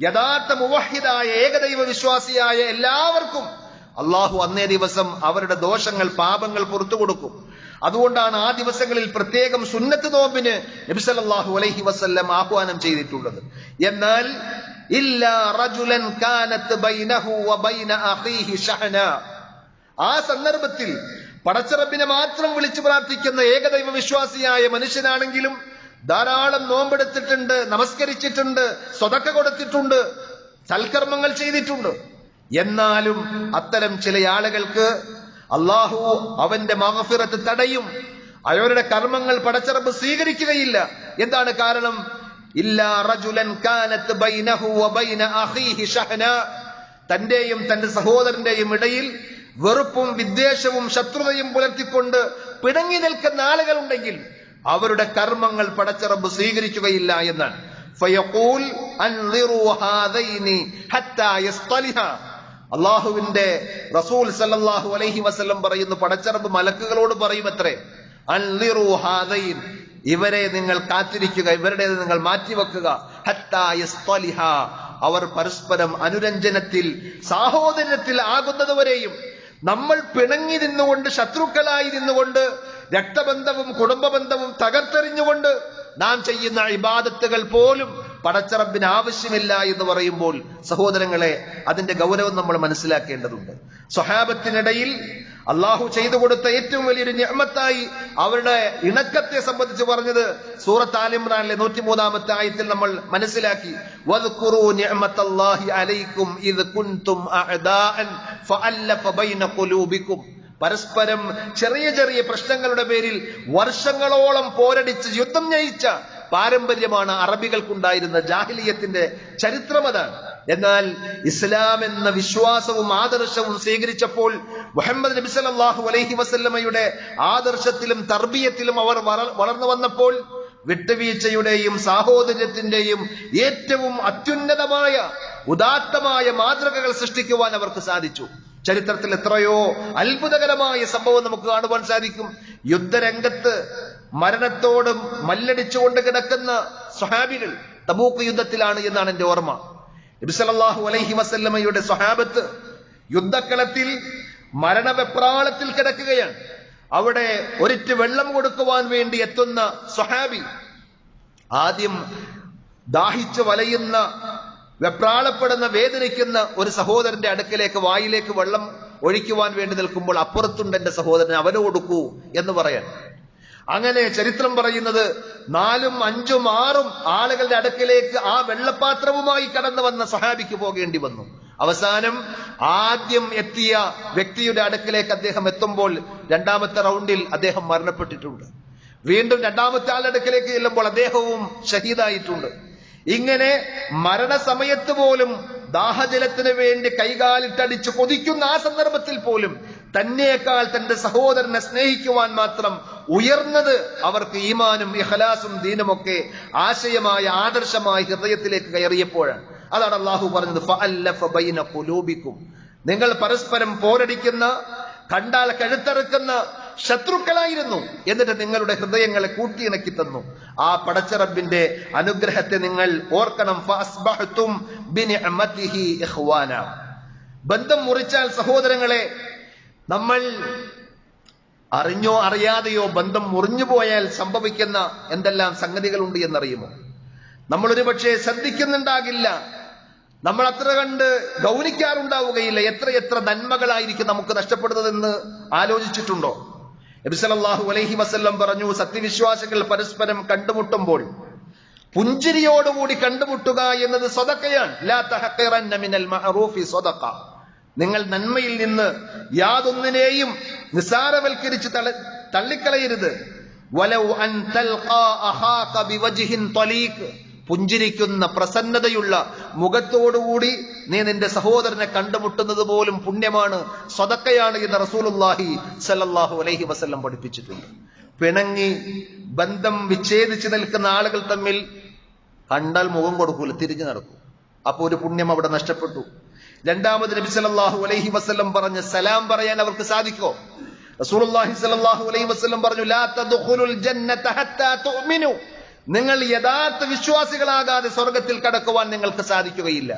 യഥാർത്ഥ മുവഹിദായ ഏകദൈവ വിശ്വാസിയായ എല്ലാവർക്കും അള്ളാഹു അന്നേ ദിവസം അവരുടെ ദോഷങ്ങൾ, പാപങ്ങൾ പുറത്തു കൊടുക്കും. അതുകൊണ്ടാണ് ആ ദിവസങ്ങളിൽ പ്രത്യേകം സുന്നത്ത് നോമ്പിന് നബി സല്ലല്ലാഹു അലൈഹി വസല്ലം ആഹ്വാനം ചെയ്തിട്ടുള്ളത്. എന്നാൽ ഇല്ലാ റജുലൻ കാനത് ബൈനഹു വബൈന അഖീഹി ശഹന, ആ സന്ദർഭത്തിൽ പടച്ചറബിനെ മാത്രം വിളിച്ചു പ്രാർത്ഥിക്കുന്ന ഏകദൈവ വിശ്വാസിയായ മനുഷ്യനാണെങ്കിലും ധാരാളം നോമ്പെടുത്തിട്ടുണ്ട്, നമസ്കരിച്ചിട്ടുണ്ട്, സ്വതക്ക കൊടുത്തിട്ടുണ്ട്, സൽക്കർമ്മങ്ങൾ ചെയ്തിട്ടുണ്ട്. എന്നാലും അത്തരം ചില ആളുകൾക്ക് അള്ളാഹു അവന്റെ മഗ്ഫിറത്ത് തടയും. അവരുടെ കർമ്മങ്ങൾ പടച്ചറബ് സ്വീകരിക്കുകയില്ല. എന്താണ് കാരണം? ഇല്ലാ റജുലൻ കാനത് ബൈനഹു വബൈന അഖീഹി ശഹന, തന്റെയും തന്റെ സഹോദരന്റെയും ഇടയിൽ വെറുപ്പും വിദ്വേഷവും ശത്രുതയും പുലർത്തിക്കൊണ്ട് പിണങ്ങി നിൽക്കുന്ന ആളുകൾ ഉണ്ടെങ്കിൽ അവരുടെ കർമ്മങ്ങൾ പടച്ചറബ് സ്വീകരിക്കുകയില്ല എന്നാണ്. ഫയഖൂൽ അൻളിറു ഹാദൈനി ഹത്താ യസ്തലിഹ, അല്ലാഹുവിന്റെ റസൂൽ സല്ലല്ലാഹു അലൈഹി വസല്ലം പറയുന്നു, പടച്ചറബ് മലക്കുകളോട് പറയുമത്രേ, അൻളിറു ഹാദൈൻ, ഇവരെ നിങ്ങൾ കാത്തിരിക്കുക, ഇവരുടെ നിങ്ങൾ മാറ്റിവെക്കുക, ഹത്താ യസ്തലിഹ, അവർ പരസ്പരം അനുരഞ്ജനത്തിൽ സാഹോദര്യത്തിൽ ആകുന്നതുവരെയും. നമ്മൾ പിണങ്ങി നിന്നുകൊണ്ട്, ശത്രുക്കളായി നിന്നുകൊണ്ട് രക്തബന്ധവും കുടുംബബന്ധവും തകർത്തെറിഞ്ഞുകൊണ്ട് നാം ചെയ്യുന്ന ഇബാദത്തുകൾ പോലും പടച്ചറബിന് ആവശ്യമില്ല എന്ന് പറയുമ്പോൾ സഹോദരങ്ങളെ, അതിന്റെ ഗൗരവം നമ്മൾ മനസ്സിലാക്കേണ്ടതുണ്ട്. സ്വഹാബത്തിനിടയിൽ അള്ളാഹു ചെയ്തു കൊടുത്ത ഏറ്റവും വലിയൊരു നിഅമത്തായി അവരുടെ ഇണക്കത്തെ സംബന്ധിച്ച് പറഞ്ഞത് സൂറത്ത് ആൽ ഇംറാനിലെ 103-ാമത്തെ ആയത്തിൽ നമ്മൾ മനസ്സിലാക്കി. വദ്കുറൂ നിഅമത്തല്ലാഹി അലൈക്കും ഇദ് കുൻതും അഅദാഅൻ ഫഅല്ലഫ ബൈന ഖുലൂബിക്കും. പരസ്പരം ചെറിയ ചെറിയ പ്രശ്നങ്ങളുടെ പേരിൽ വർഷങ്ങളോളം പോരടിച്ച് യുദ്ധം നയിച്ച പാരമ്പര്യമാണ് അറബികൾക്കുണ്ടായിരുന്ന ജാഹിലിയത്തിന്റെ ചരിത്രം അതാണ്. എന്നാൽ ഇസ്ലാം എന്ന വിശ്വാസവും ആദർശവും സ്വീകരിച്ചപ്പോൾ മുഹമ്മദ് നബി സല്ലല്ലാഹു അലൈഹി വസല്ലമയുടെ ആദർശത്തിലും തർബിയത്തിലും അവർ വളർന്നു വന്നപ്പോൾ വിട്ടുവീഴ്ചയുടെയും സാഹോദര്യത്തിന്റെയും ഏറ്റവും അത്യുന്നതമായ ഉദാത്തമായ മാതൃകകൾ സൃഷ്ടിക്കുവാൻ അവർക്ക് സാധിച്ചു. ചരിത്രത്തിൽ എത്രയോ അത്ഭുതകരമായ സംഭവം നമുക്ക് കാണുവാൻ സാധിക്കും. യുദ്ധരംഗത്ത് മരണത്തോടും മല്ലടിച്ചുകൊണ്ട് കിടക്കുന്ന സ്വഹാബികൾ തബൂക്ക് യുദ്ധത്തിലാണ് എന്നാണ് എന്റെ ഓർമ്മ. നബി സല്ലല്ലാഹു അലൈഹി വസല്ലമയുടെ സ്വഹാബത്ത് യുദ്ധക്കളത്തിൽ മരണവെപ്രാളത്തിൽ കിടക്കുകയാണ്. അവിടെ ഒരിറ്റ് വെള്ളം കൊടുക്കുവാൻ വേണ്ടി എത്തുന്ന സ്വഹാബി ആദ്യം ദാഹിച്ച് വലയുന്ന, വെപ്രാളപ്പെടുന്ന, വേദനിക്കുന്ന ഒരു സഹോദരന്റെ അടുക്കലേക്ക് വായിലേക്ക് വെള്ളം ഒഴിക്കുവാൻ വേണ്ടി നിൽക്കുമ്പോൾ അപ്പുറത്തുണ്ട് എന്റെ സഹോദരൻ, അവന് കൊടുക്കൂ എന്ന് പറയാൻ. അങ്ങനെ ചരിത്രം പറയുന്നത് 4ഉം 5ഉം 6ഉം ആളുകളുടെ അടുക്കലേക്ക് ആ വെള്ളപാത്രവുമായി കടന്നു വന്ന സഹാബിക്ക് പോകേണ്ടി വന്നു. അവസാനം ആദ്യം എത്തിയ വ്യക്തിയുടെ അടുക്കലേക്ക് അദ്ദേഹം എത്തുമ്പോൾ 2ാമത്തെ റൗണ്ടിൽ അദ്ദേഹം മരണപ്പെട്ടിട്ടുണ്ട്. വീണ്ടും 2ാമത്തെ ആളുടെ അടുക്കലേക്ക് ചെല്ലുമ്പോൾ അദ്ദേഹവും ഷഹീദായിട്ടുണ്ട്. ഇങ്ങനെ മരണസമയത്ത് പോലും ദാഹജലത്തിന് വേണ്ടി കൈകാലിട്ടടിച്ച് കൊതിക്കുന്ന ആ സന്ദർഭത്തിൽ പോലും തന്നെക്കാൾ തന്റെ സഹോദരനെ സ്നേഹിക്കുവാൻ മാത്രം ഉയർന്നത് അവർക്ക് ഈമാനും ഇഖ്ലാസും ദീനുമൊക്കെ ആശയമായ ആദർശമായ ഹൃദയത്തിലേക്ക് കയറിയപ്പോഴാണ്. അതാണ് അള്ളാഹു പറഞ്ഞത്, ഫഅല്ലഫ ബൈന ഖുലൂബിക്കും. നിങ്ങൾ പരസ്പരം പോരടിക്കുന്ന, കണ്ടാൽ കഴുത്തറുക്കുന്ന ശത്രുക്കളായിരുന്നു, എന്നിട്ട് നിങ്ങളുടെ ഹൃദയങ്ങളെ കൂട്ടിയിണക്കി തന്നു. ആ പടച്ചറബിന്റെ അനുഗ്രഹത്തെ നിങ്ങൾ ഓർക്കണം. ഫഅസ്ബഹ്തും ബിനിഅമതിഹി ഇഖ്വാന. ബന്ധം മുറിച്ചാൽ സഹോദരങ്ങളെ, നമ്മൾ അറിഞ്ഞോ അറിയാതെയോ ബന്ധം മുറിഞ്ഞു പോയാൽ സംഭവിക്കുന്ന എന്തെല്ലാം സംഗതികളുണ്ട് എന്നറിയുമോ? നമ്മൾ ഒരു പക്ഷേ ശ്രദ്ധിക്കുന്നുണ്ടാകില്ല, നമ്മൾ അത്ര കണ്ട് ഗൗനിക്കാറുണ്ടാവുകയില്ല. എത്ര നന്മകളായിരിക്കും നമുക്ക് നഷ്ടപ്പെടുന്നതെന്ന് ആലോചിച്ചിട്ടുണ്ടോ? നബി സല്ലല്ലാഹു അലൈഹി വസല്ലം പറഞ്ഞു, സത്യവിശ്വാസികൾ പരസ്പരം കണ്ടുമുട്ടുമ്പോൾ പുഞ്ചിരിയോടുകൂടി കണ്ടുമുട്ടുക എന്നത് സ്വതക്കയാണ്. ലാ തഹഖിറന്ന മിനൽ മഅറൂഫി സ്വതക്ക. നിങ്ങൾ നന്മയിൽ നിന്ന് യാതൊന്നിനെയും നിസാരവൽക്കരിച്ച് തള്ളിക്കളയരുത്. വലൗ അൻ തൽഖാ അഹാക ബിവജ്ഹിൻ തലീഖ്. പുഞ്ചിരിക്കുന്ന, പ്രസന്നതയുള്ള മുഖത്തോടുകൂടി നീ നിന്റെ സഹോദരനെ കണ്ടുമുട്ടുന്നത് പോലും പുണ്യമാണ്, സ്വതക്കയാണ് എന്ന് റസൂലുള്ളാഹി സ്വല്ലല്ലാഹു അലൈഹി വസല്ലം പഠിപ്പിച്ചിട്ടുണ്ട്. പിണങ്ങി ബന്ധം വിച്ഛേദിച്ച് നിൽക്കുന്ന ആളുകൾ തമ്മിൽ കണ്ടാൽ മുഖം കൊടുക്കൂല, തിരിഞ്ഞു നടക്കും. അപ്പൊ ഒരു പുണ്യം അവിടെ നഷ്ടപ്പെട്ടു. 2ാമത് നബി സല്ലല്ലാഹു അലൈഹി വസല്ലം പറഞ്ഞ സലാം പറയാൻ അവർക്ക് സാധിക്കോ? റസൂലുള്ളാഹി സ്വല്ലല്ലാഹു അലൈഹി വസല്ലം പറഞ്ഞു, ലാ തദ്ഖുലുൽ ജന്നത ഹത്താ തുഅ്മിനു. നിങ്ങൾ യഥാർത്ഥ വിശ്വാസികളാകാതെ സ്വർഗത്തിൽ കടക്കുവാൻ നിങ്ങൾക്ക് സാധിക്കുകയില്ല.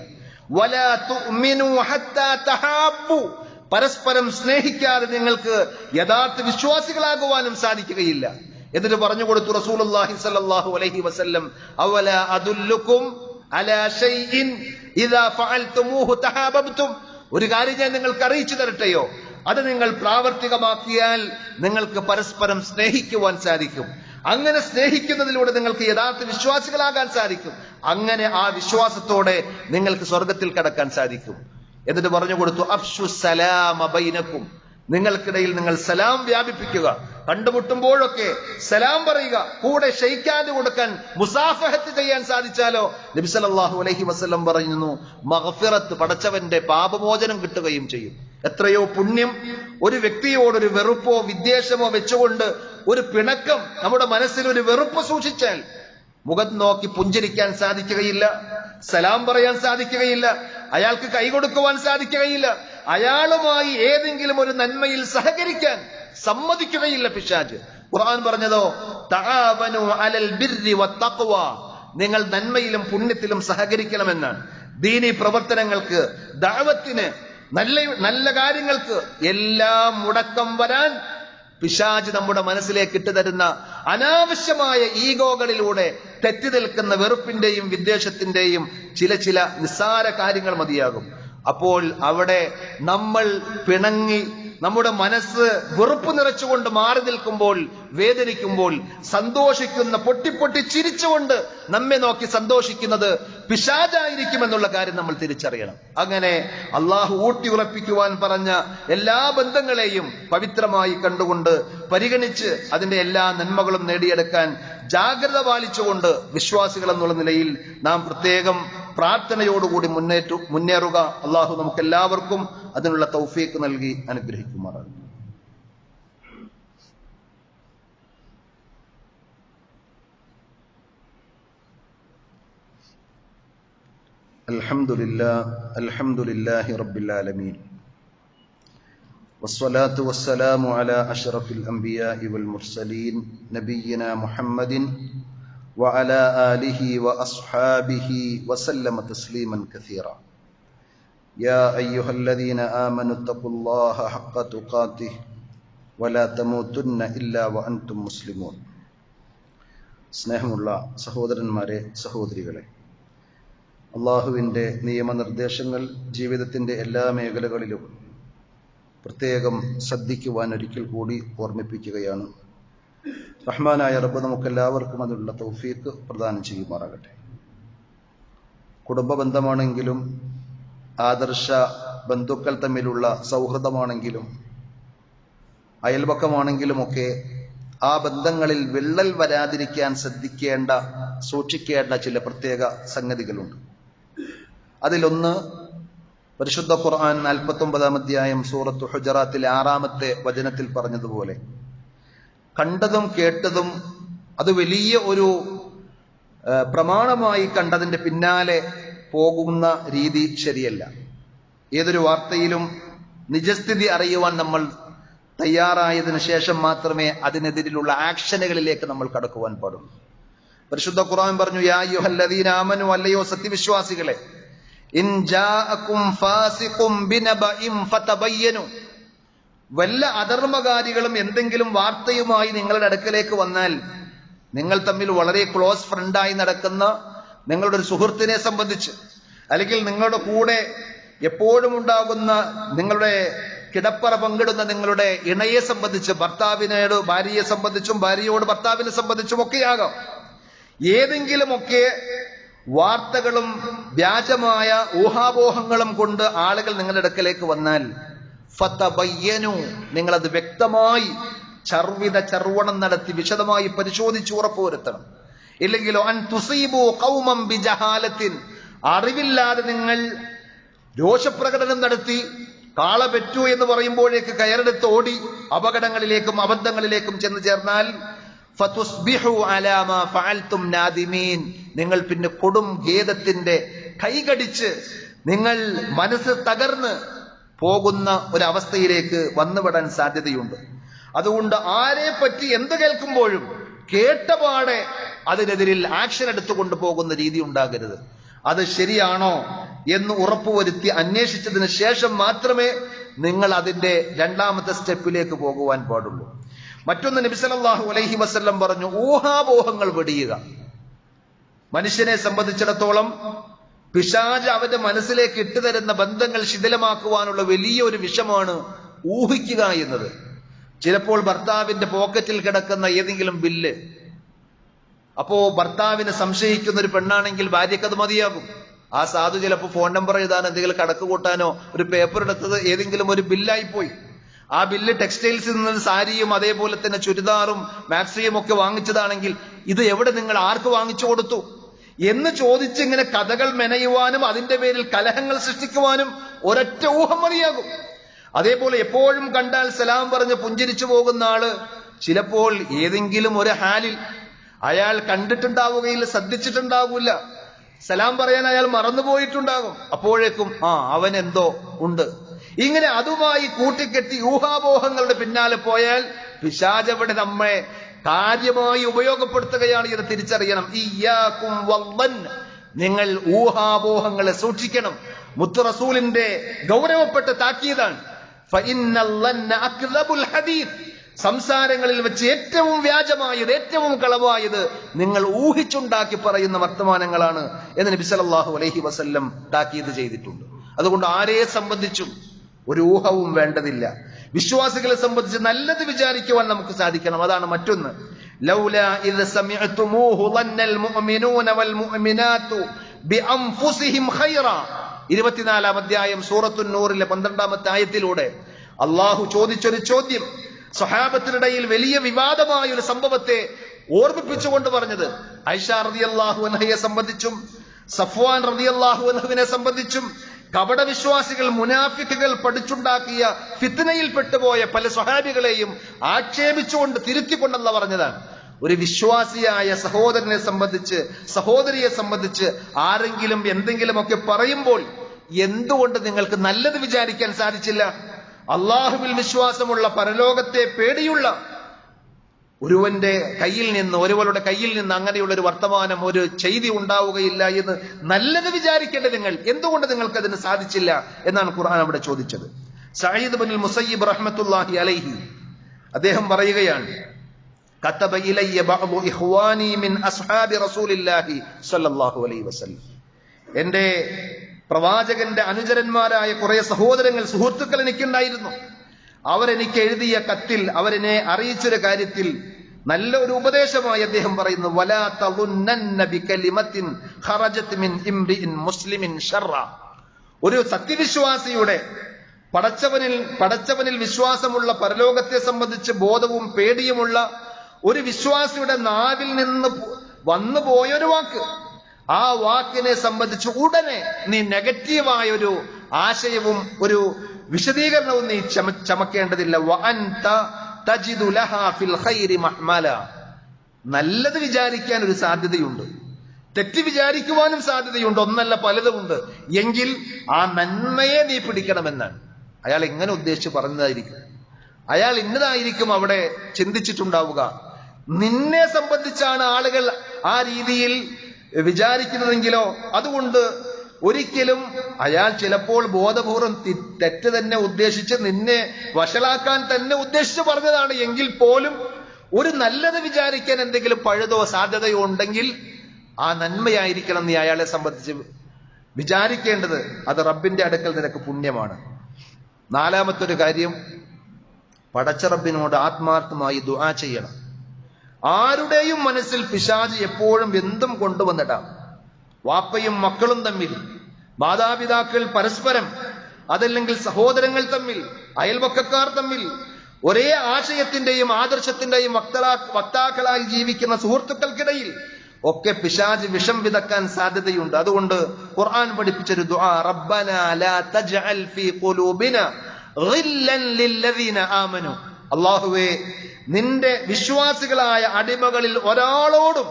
വലാ തുഅ്മിനു ഹത്താ തഹാബ്ബു. പരസ്പരം സ്നേഹിക്കാതെ നിങ്ങൾക്ക് യഥാർത്ഥ വിശ്വാസികളാകുവാനും സാധിക്കുകയില്ല. എന്നിട്ട് പറഞ്ഞു കൊടുത്തു റസൂലുള്ളാഹി സ്വല്ലല്ലാഹു അലൈഹി വസല്ലം, അവലാ അദുല്ലുക്കും അലാ ഷൈഇൻ ഇദാ ഫഅൽതുമൂഹു തഹാബബ്തും. ഒരു കാര്യം ഞാൻ നിങ്ങൾക്ക് അറിയിച്ചു തരട്ടെയോ? അത് നിങ്ങൾ പ്രാവർത്തികമാക്കിയാൽ നിങ്ങൾക്ക് പരസ്പരം സ്നേഹിക്കുവാൻ സാധിക്കും. അങ്ങനെ സ്നേഹിക്കുന്നതിലൂടെ നിങ്ങൾക്ക് യഥാർത്ഥ വിശ്വാസികളാകാൻ സാധിക്കും. അങ്ങനെ ആ വിശ്വാസത്തോടെ നിങ്ങൾക്ക് സ്വർഗത്തിൽ കടക്കാൻ സാധിക്കും. എന്നിട്ട് പറഞ്ഞു കൊടുത്തു, അഫ്ശു സലാമ ബൈനക്കും. നിങ്ങൾക്കിടയിൽ നിങ്ങൾ സലാം വ്യാപിപ്പിക്കുക. കണ്ടുമുട്ടുമ്പോഴൊക്കെ സലാം പറയുക. കൂടെ ഷെയ്ക്കാൻഡ് കൊടുക്കാൻ, മുസാഫഹത്ത് ചെയ്യാൻ സാധിച്ചാലോ നബി സല്ലല്ലാഹു അലൈഹി വസല്ലം പറയുന്നു, മഗ്ഫിറത്ത്, പടച്ചവന്റെ പാപമോചനം കിട്ടുകയും ചെയ്യും. എത്രയോ പുണ്യം ഒരു വ്യക്തിയോടൊരു വെറുപ്പോ വിദ്വേഷമോ വെച്ചുകൊണ്ട്, ഒരു പിണക്കം, നമ്മുടെ മനസ്സിൽ ഒരു വെറുപ്പ് സൂക്ഷിച്ചാൽ മുഖം നോക്കി പുഞ്ചിരിക്കാൻ സാധിക്കുകയില്ല, സലാം പറയാൻ സാധിക്കുകയില്ല, അയാൾക്ക് കൈ കൊടുക്കുവാൻ സാധിക്കുകയില്ല, അയാളുമായി ഏതെങ്കിലും ഒരു നന്മയിൽ സഹകരിക്കാൻ സമ്മതിക്കുകയില്ല പിശാച്. ഖുർആൻ പറഞ്ഞതോ, തആവനു അലൽ ബിർരി വത്തഖ്വ. നിങ്ങൾ നന്മയിലും പുണ്യത്തിലും സഹകരിക്കണമെന്നാണ്. ദീനി പ്രവർത്തനങ്ങൾക്ക്, ദഅവത്തിന്, നല്ല കാര്യങ്ങൾക്ക് എല്ലാം മുടക്കം വരാൻ പിശാച് നമ്മുടെ മനസ്സിലേക്ക് ഇട്ടുതരുന്ന അനാവശ്യമായ ഈഗോകളിലൂടെ തെറ്റി നിൽക്കുന്ന വെറുപ്പിന്റെയും വിദ്വേഷത്തിന്റെയും ചില നിസ്സാര കാര്യങ്ങൾ മതിയാകും. അപ്പോൾ അവിടെ നമ്മൾ പിണങ്ങി നമ്മുടെ മനസ്സ് വെറുപ്പ് നിറച്ചുകൊണ്ട് മാറി നിൽക്കുമ്പോൾ, വേദനിക്കുമ്പോൾ, സന്തോഷിക്കുന്ന പൊട്ടി ചിരിച്ചുകൊണ്ട് നമ്മെ നോക്കി സന്തോഷിക്കുന്നത് പിശാചായിരിക്കുമെന്നുള്ള കാര്യം നമ്മൾ തിരിച്ചറിയണം. അങ്ങനെ അള്ളാഹു ഊട്ടി ഉറപ്പിക്കുവാൻ പറഞ്ഞ എല്ലാ ബന്ധങ്ങളെയും പവിത്രമായി കണ്ടുകൊണ്ട് പരിഗണിച്ച് അതിന്റെ എല്ലാ നന്മകളും നേടിയെടുക്കാൻ ജാഗ്രത പാലിച്ചുകൊണ്ട് വിശ്വാസികൾ എന്നുള്ള നിലയിൽ നാം പ്രത്യേകം പ്രാർത്ഥനയോടുകൂടി മുന്നേറുക. അള്ളാഹു നമുക്ക് എല്ലാവർക്കും അതിനുള്ള തൗഫീഖ് നൽകി അനുഗ്രഹിക്കുമാറാണ്. അൽഹംദുലില്ലാഹി റബ്ബിൽ ആലമീൻ വസ്സലാത്തു വസ്സലാമു അലാ അഷ്റഫിൽ അംബിയാഇ വൽ മുർസലീൻ നബിയ്യിനാ മുഹമ്മദിൻ വഅലാ ആലിഹി വഅസ്ഹാബിഹി വസല്ലമ തസ്ലീമൻ കസീറ. യാ അയ്യുഹല്ലദീന ആമനു തഖുല്ലാഹ ഹഖ്ക തുഖാതിഹി വലാ തമൂതുന്ന ഇല്ലാ വഅൻതും മുസ്ലിമൂൻ. സ്നേഹമുള്ള സഹോദരന്മാരെ, സഹോദരികളെ, അള്ളാഹുവിൻ്റെ നിയമനിർദ്ദേശങ്ങൾ ജീവിതത്തിൻ്റെ എല്ലാ മേഖലകളിലും പ്രത്യേകം ശ്രദ്ധിക്കുവാൻ ഒരിക്കൽ കൂടി ഓർമ്മിപ്പിക്കുകയാണ്. റഹ്മാനായ റബ്ബ് നമുക്കെല്ലാവർക്കും അതിനുള്ള തൗഫീഖ് പ്രദാനം ചെയ്യുമാറാകട്ടെ. കുടുംബ ബന്ധമാണെങ്കിലും ആദർശ ബന്ധുക്കൾ തമ്മിലുള്ള സൗഹൃദമാണെങ്കിലും അയൽപക്കമാണെങ്കിലുമൊക്കെ ആ ബന്ധങ്ങളിൽ വിള്ളൽ വരാതിരിക്കാൻ സൂക്ഷിക്കേണ്ട ചില പ്രത്യേക സംഗതികളുണ്ട്. അതിലൊന്ന് പരിശുദ്ധ ഖുർആൻ 49-ാം അധ്യായം സൂറത്ത് ഹുജറാത്തിലെ 6-ാമത്തെ വചനത്തിൽ പറഞ്ഞതുപോലെ കണ്ടതും കേട്ടതും അത് വലിയ ഒരു പ്രമാണമായി കണ്ടതിന്റെ പിന്നാലെ പോകുന്ന രീതി ശരിയല്ല. ഏതൊരു വാർത്തയിലും നിജസ്ഥിതി അറിയുവാൻ നമ്മൾ തയ്യാറായതിനു ശേഷം മാത്രമേ അതിനെതിരിലുള്ള ആക്ഷനുകളിലേക്ക് നമ്മൾ കടക്കുവാൻ പാടുള്ളൂ. പരിശുദ്ധ ഖുർആൻ പറഞ്ഞു, യാ അയ്യുഹല്ലദീന ആമനു, അല്ലയോ സത്യവിശ്വാസികളെ, ഇൻ ജാഅകും ഫാസിഖും ബിനബഇൻ ഫതബയ്യനു, വല്ല അധർമ്മകാരികളും എന്തെങ്കിലും വാർത്തയുമായി നിങ്ങളുടെ അടുക്കലേക്ക് വന്നാൽ, നിങ്ങൾ തമ്മിൽ വളരെ ക്ലോസ് ഫ്രണ്ടായി നടക്കുന്ന നിങ്ങളുടെ ഒരു സുഹൃത്തിനെ സംബന്ധിച്ച്, അല്ലെങ്കിൽ നിങ്ങളുടെ കൂടെ എപ്പോഴും ഉണ്ടാകുന്ന നിങ്ങളുടെ കിടപ്പറ പങ്കിടുന്ന നിങ്ങളുടെ ഇണയെ സംബന്ധിച്ച്, ഭർത്താവിനോട് ഭാര്യയെ സംബന്ധിച്ചും ഭാര്യയോട് ഭർത്താവിനെ സംബന്ധിച്ചും ഒക്കെയാകാം, ഏതെങ്കിലുമൊക്കെ വാർത്തകളും വ്യാജമായ ഊഹാപോഹങ്ങളും കൊണ്ട് ആളുകൾ നിങ്ങളുടെ അടുക്കലേക്ക് വന്നാൽ ഫതബയ്യനു, നിങ്ങളത് വ്യക്തമായി ചർവണം നടത്തി വിശദമായി പരിശോധിച്ച് ഉറപ്പുവരുത്തണം. ഇല്ലെങ്കിലോ അൻ തുസീബു ഖൗമൻ ബിജഹാലത്തിൻ, അറിവില്ലാതെ നിങ്ങൾ രോഷപ്രകടനം നടത്തി കാള പെറ്റു എന്ന് പറയുമ്പോഴേക്ക് കയറെടുത്ത് ഓടി അപകടങ്ങളിലേക്കും അബദ്ധങ്ങളിലേക്കും ചെന്ന് ചേർന്നാൽ ഫതുസ്ബിഹു അലാ മാ ഫഅൽതും നാദിമീൻ, നിങ്ങൾ പിന്നെ കൊടും ഖേദത്തിന്റെ കൈകടിച്ച് നിങ്ങൾ മനസ്സ് തകർന്ന് പോകുന്ന ഒരവസ്ഥയിലേക്ക് വന്നുപെടാൻ സാധ്യതയുണ്ട്. അതുകൊണ്ട് ആരെ പറ്റി എന്ത് കേൾക്കുമ്പോഴും കേട്ടപാടെ അതിനെതിരിൽ ആക്ഷൻ എടുത്തുകൊണ്ട് പോകുന്ന രീതി ഉണ്ടാകരുത്. അത് ശരിയാണോ എന്ന് ഉറപ്പുവരുത്തി അന്വേഷിച്ചതിന് ശേഷം മാത്രമേ നിങ്ങൾ അതിന്റെ രണ്ടാമത്തെ സ്റ്റെപ്പിലേക്ക് പോകുവാൻ പാടുള്ളൂ. മറ്റൊന്ന്, നബി സല്ലല്ലാഹു അലൈഹി വസല്ലം പറഞ്ഞു, ഊഹാപോഹങ്ങൾ വെടിയുക. മനുഷ്യനെ സംബന്ധിച്ചിടത്തോളം പിശാച് അവന്റെ മനസ്സിലേക്ക് ഇട്ടുതരുന്ന ബന്ധങ്ങൾ ശിഥിലമാക്കുവാനുള്ള വലിയൊരു വിഷമാണ് ഊഹിക്കുക എന്നത്. ചിലപ്പോൾ ഭർത്താവിന്റെ പോക്കറ്റിൽ കിടക്കുന്ന ഏതെങ്കിലും ബില്ല്, അപ്പോ ഭർത്താവിനെ സംശയിക്കുന്ന ഒരു പെണ്ണാണെങ്കിൽ ഭാര്യയ്ക്ക് അത് മതിയാകും. ആ സാധു ചിലപ്പോൾ ഫോൺ നമ്പർ എഴുതാനോ എന്തെങ്കിലും കണക്ക് കൂട്ടാനോ ഒരു പേപ്പർ എടുത്തത് ഏതെങ്കിലും ഒരു ബില്ലായി പോയി. ആ ബില്ല് ടെക്സ്റ്റൈൽസിൽ നിന്ന് സാരിയും അതേപോലെ തന്നെ ചുരിദാറും മാക്സിയും ഒക്കെ വാങ്ങിച്ചതാണെങ്കിൽ ഇത് എവിടെ, നിങ്ങൾ ആർക്ക് വാങ്ങിച്ചു കൊടുത്തു എന്ന് ചോദിച്ച് ഇങ്ങനെ കഥകൾ മെനയുവാനും അതിന്റെ പേരിൽ കലഹങ്ങൾ സൃഷ്ടിക്കുവാനും ഒരൊറ്റ ഊഹം മതിയാകും. അതേപോലെ എപ്പോഴും കണ്ടാൽ സലാം പറഞ്ഞ് പുഞ്ചിരിച്ചു പോകുന്ന ആള് ചിലപ്പോൾ ഏതെങ്കിലും ഒരു ഹാലിൽ അയാൾ കണ്ടിട്ടുണ്ടാവുകയില്ല, ശ്രദ്ധിച്ചിട്ടുണ്ടാവില്ല, സലാം പറയാൻ അയാൾ മറന്നുപോയിട്ടുണ്ടാകും. അപ്പോഴേക്കും അവൻ എന്തോ ഉണ്ട്. ഇങ്ങനെ അതുമായി കൂട്ടിക്കെട്ടി ഊഹാപോഹങ്ങളുടെ പിന്നാലെ പോയാൽ പിശാചവിടെ നമ്മെ കാര്യമായി ഉപയോഗപ്പെടുത്തുകയാണ് എന്ന് തിരിച്ചറിയണം. ഇയ്യാകും വല്ലൻ, നിങ്ങൾ ഊഹാപോഹങ്ങളെ സൂക്ഷിക്കണം. മുത്ത് റസൂലിന്റെ ഗൗരവപ്പെട്ട താക്കീതാണ്. ഫഇന്നൽ ലന്ന അക്ദബുൽ ഹദീസ്, സംസാരങ്ങളിൽ വെച്ച് ഏറ്റവും വ്യാജമായത്, ഏറ്റവും കളവായത് നിങ്ങൾ ഊഹിച്ചുണ്ടാക്കി പറയുന്ന വർത്തമാനങ്ങളാണ് എന്ന് നബി സല്ലല്ലാഹു അലൈഹി വസല്ലം താക്കീത് ചെയ്തിട്ടുണ്ട്. അതുകൊണ്ട് ആരെയെ സംബന്ധിച്ചും ഒരു ഊഹവും വേണ്ടതില്ല. വിശ്വാസികളെ സംബന്ധിച്ച് നല്ലത് വിചാരിക്കുവാൻ നമുക്ക് സാധിക്കണം. അതാണ് മറ്റൊന്ന്. ലൗലാ ഇദ് സമിഅ്തുമൂഹു ളന്നൽ മുഅ്മിനൂന വൽ മുഅ്മിനാതു ബിഅൻഫുസിഹിം ഖൈറാ. 24-ാം അധ്യായം സൂറത്തുൻ നൂറിലെ 12-ാമത്തെ ആയത്തിലൂടെ അള്ളാഹു ചോദിച്ചൊരു ചോദ്യം, സ്വഹാബത്തിനിടയിൽ വലിയ വിവാദമായ ഒരു സംഭവത്തെ ഓർമ്മിപ്പിച്ചുകൊണ്ട് പറഞ്ഞത്. ആയിഷ റളിയല്ലാഹു അൻഹയെ സംബന്ധിച്ചും സഫ്വാൻ റളിയല്ലാഹു അൻഹുവിനെ സംബന്ധിച്ചും കപട വിശ്വാസികൾ, മുനാഫിക്കുകൾ പഠിച്ചുണ്ടാക്കിയ ഫിത്നയിൽ പെട്ടുപോയ പല സ്വഹാബികളെയും ആക്ഷേപിച്ചുകൊണ്ട് തിരുത്തിക്കൊണ്ടല്ല പറഞ്ഞതാണ്. ഒരു വിശ്വാസിയായ സഹോദരനെ സംബന്ധിച്ച്, സഹോദരിയെ സംബന്ധിച്ച് ആരെങ്കിലും എന്തെങ്കിലുമൊക്കെ പറയുമ്പോൾ എന്തുകൊണ്ട് നിങ്ങൾക്ക് നല്ലത് വിചാരിക്കാൻ സാധിച്ചില്ല? അള്ളാഹുവിൽ വിശ്വാസമുള്ള, പരലോകത്തെ പേടിയുള്ള ഒരുവന്റെ കയ്യിൽ നിന്ന്, ഒരുവളുടെ കയ്യിൽ നിന്ന് അങ്ങനെയുള്ള ഒരു വർത്തമാനം, ഒരു ചെയ്തി ഉണ്ടാവുകയില്ല എന്ന് നല്ലത് വിചാരിക്കേണ്ട നിങ്ങൾ എന്തുകൊണ്ട് നിങ്ങൾക്ക് അതിന് സാധിച്ചില്ല എന്നാണ് ഖുർആൻ അവിടെ ചോദിച്ചത്. സഈദ് ഇബ്നുൽ മുസയ്യിബ് റഹ്മത്തുള്ളാഹി അലൈഹി അദ്ദേഹം പറയുകയാണ്, കതബ ഇലയ്യ ബഅദു ഇഖ്വാനി മിൻ അസ്ഹാബി റസൂലില്ലാഹി സ്വല്ലല്ലാഹു അലൈഹി വസല്ലം. എന്റെ പ്രവാചകന്റെ അനുചരന്മാരായ കുറെ സഹോദരങ്ങൾ, സുഹൃത്തുക്കൾ എനിക്കുണ്ടായിരുന്നു. അവരെനിക്ക് എഴുതിയ കത്തിൽ, അവരെന്നെ അറിയിച്ചൊരു കാര്യത്തിൽ നല്ല ഒരു ഉപദേശമായി അദ്ദേഹം പറയുന്നു, വലാ തളുന്നന്ന ബികലിമത്തിൻ ഖറജത് മിൻ ഇംറിഇൻ മുസ്ലിമിൻ ശർറ. ഒരു സത്യവിശ്വാസിയുടെ, പടച്ചവനിൽ വിശ്വാസമുള്ള, പരലോകത്തെ സംബന്ധിച്ച് ബോധവും പേടിയുമുള്ള ഒരു വിശ്വാസിയുടെ നാവിൽ നിന്ന് വന്നു പോയൊരു വാക്ക്, ആ വാക്കിനെ സംബന്ധിച്ച് ഉടനെ നീ നെഗറ്റീവായ ഒരു ആശയവും ഒരു വിശദീകരണവും നീ ചമക്കേണ്ടതില്ല. വഅൻത തജിദു ലഹാ ഫിൽ ഖൈരി മഹ്മല. നല്ലത് വിചാരിക്കാൻ ഒരു സാധ്യതയുണ്ട്, തെറ്റ് വിചാരിക്കുവാനും സാധ്യതയുണ്ട്, ഒന്നല്ല പലതുമുണ്ട്. എങ്കിൽ ആ നന്മയെ നീ പിടിക്കണമെന്നാണ്. അയാൾ എങ്ങനെ ഉദ്ദേശിച്ച് പറഞ്ഞതായിരിക്കും, അയാൾ ഇന്നതായിരിക്കും അവിടെ ചിന്തിച്ചിട്ടുണ്ടാവുക. നിന്നെ സംബന്ധിച്ചാണ് ആളുകൾ ആ രീതിയിൽ വിചാരിക്കുന്നതെങ്കിലോ, അതുകൊണ്ട് ഒരിക്കലും അയാൾ ചിലപ്പോൾ ബോധപൂർവം തെറ്റ് തന്നെ ഉദ്ദേശിച്ച് നിന്നെ വഷളാക്കാൻ തന്നെ ഉദ്ദേശിച്ച് പറഞ്ഞതാണ്. എങ്കിൽ പോലും ഒരു നല്ലത് വിചാരിക്കാൻ എന്തെങ്കിലും പഴുതോ സാധ്യതയോ ഉണ്ടെങ്കിൽ ആ നന്മയായിരിക്കണം നീ അയാളെ സംബന്ധിച്ച് വിചാരിക്കേണ്ടത്. അത് റബ്ബിന്റെ അടുക്കൽ നിനക്ക് പുണ്യമാണ്. നാലാമത്തൊരു കാര്യം, പടച്ച റബ്ബിനോട് ആത്മാർത്ഥമായി ദുആ ചെയ്യണം. ആരുടെയും മനസ്സിൽ പിശാച് എപ്പോഴും എന്തും കൊണ്ടുവന്നിടാം. വാപ്പയും മക്കളും തമ്മിൽ, മാതാപിതാക്കൾ പരസ്പരം, അതല്ലെങ്കിൽ സഹോദരങ്ങൾ തമ്മിൽ, അയൽവക്കക്കാർ തമ്മിൽ, ഒരേ ആശയത്തിന്റെയും ആദർശത്തിന്റെയും വക്താക്കളായി ജീവിക്കുന്ന സുഹൃത്തുക്കൾക്കിടയിൽ ഒക്കെ പിശാച് വിഷം വിതക്കാൻ സാധ്യതയുണ്ട്. അതുകൊണ്ട് ഖുർആൻ പഠിപ്പിച്ചൊരു ദുആ, റബ്ബനാ ലാ തജ്അൽ ഫീ ഖുലൂബിനാ ഗില്ലൻ ലില്ലദീന ആമനു. അല്ലാഹുവേ, നിന്റെ വിശ്വാസികളായ അടിമകളിൽ ഒരാളോടും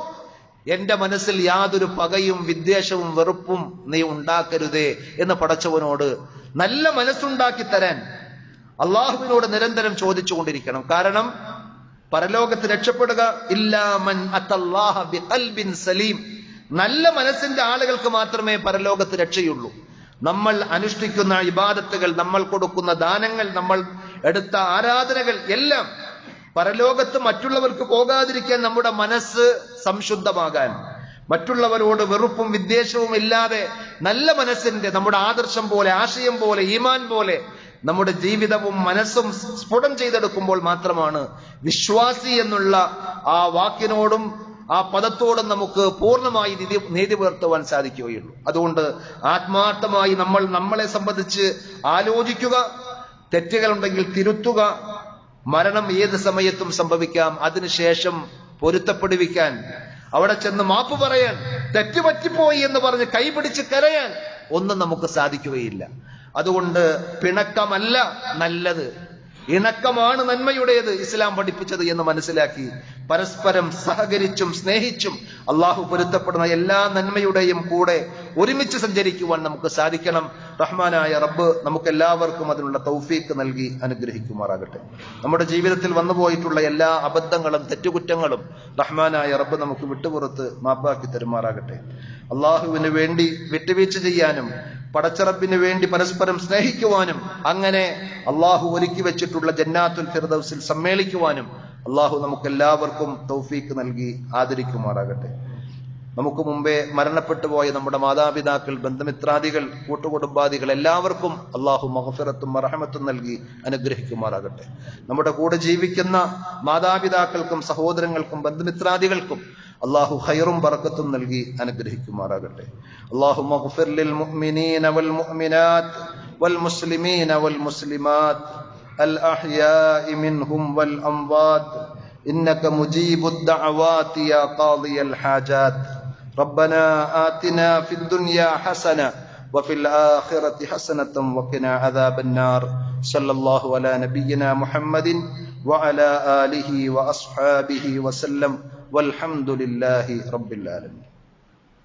എന്റെ മനസ്സിൽ യാതൊരു പകയും വിദ്വേഷവും വെറുപ്പും നീ ഉണ്ടാക്കരുതേ എന്ന് പടച്ചവനോട് നല്ല മനസ്സുണ്ടാക്കി തരാൻ അള്ളാഹുവിനോട് നിരന്തരം ചോദിച്ചുകൊണ്ടിരിക്കണം. കാരണം പരലോകത്ത് രക്ഷപ്പെടുക ഇല്ലാ മൻ അത്തല്ലാഹ ബിഖൽബിൻ സലീം, നല്ല മനസ്സിന്റെ ആളുകൾക്ക് മാത്രമേ പരലോകത്ത് രക്ഷയുള്ളൂ. നമ്മൾ അനുഷ്ഠിക്കുന്ന ഇബാദത്തുകൾ, നമ്മൾ കൊടുക്കുന്ന ദാനങ്ങൾ, നമ്മൾ എടുത്ത ആരാധനകൾ എല്ലാം പരലോകത്ത് മറ്റുള്ളവർക്ക് പോകാതിരിക്കാൻ, നമ്മുടെ മനസ്സ് സംശുദ്ധമാകാൻ, മറ്റുള്ളവരോട് വെറുപ്പും വിദ്വേഷവും ഇല്ലാതെ നല്ല മനസ്സിന്റെ, നമ്മുടെ ആദർശം പോലെ, ആശയം പോലെ, ഈമാൻ പോലെ നമ്മുടെ ജീവിതവും മനസ്സും സ്ഫുടം ചെയ്തെടുക്കുമ്പോൾ മാത്രമാണ് വിശ്വാസി എന്നുള്ള ആ വാക്കിനോടും ആ പദത്തോടും നമുക്ക് പൂർണ്ണമായി നീതി പുലർത്തുവാൻ സാധിക്കുകയുള്ളൂ. അതുകൊണ്ട് ആത്മാർത്ഥമായി നമ്മളെ സംബന്ധിച്ച് ആലോചിക്കുക, തെറ്റുകളുണ്ടെങ്കിൽ തിരുത്തുക. മരണം ഏത് സമയത്തും സംഭവിക്കാം. അതിനുശേഷം പൊരുത്തപ്പെടുവിക്കാൻ, അവിടെ ചെന്ന് മാപ്പ് പറയാൻ, തെറ്റുപറ്റിപ്പോയി എന്ന് പറഞ്ഞ് കൈപിടിച്ച് കരയാൻ ഒന്നും നമുക്ക് സാധിക്കുകയില്ല. അതുകൊണ്ട് പിണക്കമല്ല നല്ലത്, ഇണക്കമാണ് നന്മയുടേത് ഇസ്ലാം പഠിപ്പിച്ചത് എന്ന് മനസ്സിലാക്കി പരസ്പരം സഹകരിച്ചും സ്നേഹിച്ചും അള്ളാഹു പൊരുത്തപ്പെടുന്ന എല്ലാ നന്മയുടെയും കൂടെ ഒരുമിച്ച് സഞ്ചരിക്കുവാൻ നമുക്ക് സാധിക്കണം. റഹ്മാനായ റബ്ബ് നമുക്ക് എല്ലാവർക്കും അതിനുള്ള തൗഫീക്ക് നൽകി അനുഗ്രഹിക്കുമാറാകട്ടെ. നമ്മുടെ ജീവിതത്തിൽ വന്നുപോയിട്ടുള്ള എല്ലാ അബദ്ധങ്ങളും തെറ്റുകുറ്റങ്ങളും റഹ്മാനായ റബ്ബ് നമുക്ക് വിട്ടുപുറത്ത് മാപ്പാക്കി തരുമാറാകട്ടെ. അള്ളാഹുവിന് വേണ്ടി വിട്ടുവീഴ്ച ചെയ്യാനും പടച്ചറബിന് വേണ്ടി പരസ്പരം സ്നേഹിക്കുവാനും അങ്ങനെ അള്ളാഹു ഒരുക്കി വെച്ചിട്ടുള്ള ജന്നാത്തുൽ ഫിർദൗസിൽ സമ്മേളിക്കുവാനും അള്ളാഹു നമുക്ക് എല്ലാവർക്കും തൗഫീക്ക് നൽകി ആദരിക്കുമാറാകട്ടെ. നമുക്ക് മുമ്പേ മരണപ്പെട്ടു പോയ നമ്മുടെ മാതാപിതാക്കൾ, ബന്ധുമിത്രാദികൾ, കൂട്ടുകുടുംബാദികൾ എല്ലാവർക്കും അള്ളാഹു മഗ്ഫിറത്തും റഹ്മത്തും നൽകി അനുഗ്രഹിക്കുമാറാകട്ടെ. നമ്മുടെ കൂടെ ജീവിക്കുന്ന മാതാപിതാക്കൾക്കും സഹോദരങ്ങൾക്കും ബന്ധുമിത്രാദികൾക്കും അള്ളാഹു ഖൈറും ബറക്കത്തും നൽകി അനുഗ്രഹിക്കുമാറാകട്ടെ. അല്ലാഹുമ്മ ഗ്ഫിർ ലിൽ മുഅ്മിനീന വൽ മുഅ്മിനാത്ത് വൽ മുസ്ലിമീന വൽ മുസ്ലിമാത്ത് അൽ അഹ്യാഇ മിൻഹും വൽ അംവാത്ത് ഇന്നക മുജീബുദ് ദഅവാതി യാ ഖാദിയൽ ഹാജാത്ത്. ربنا آتنا في الدنيا حسنة وفي الآخرة حسنة وقنا عذاب النار. صلى الله على نبينا محمد وعلى آله وأصحابه وسلم والحمد لله رب العالمين.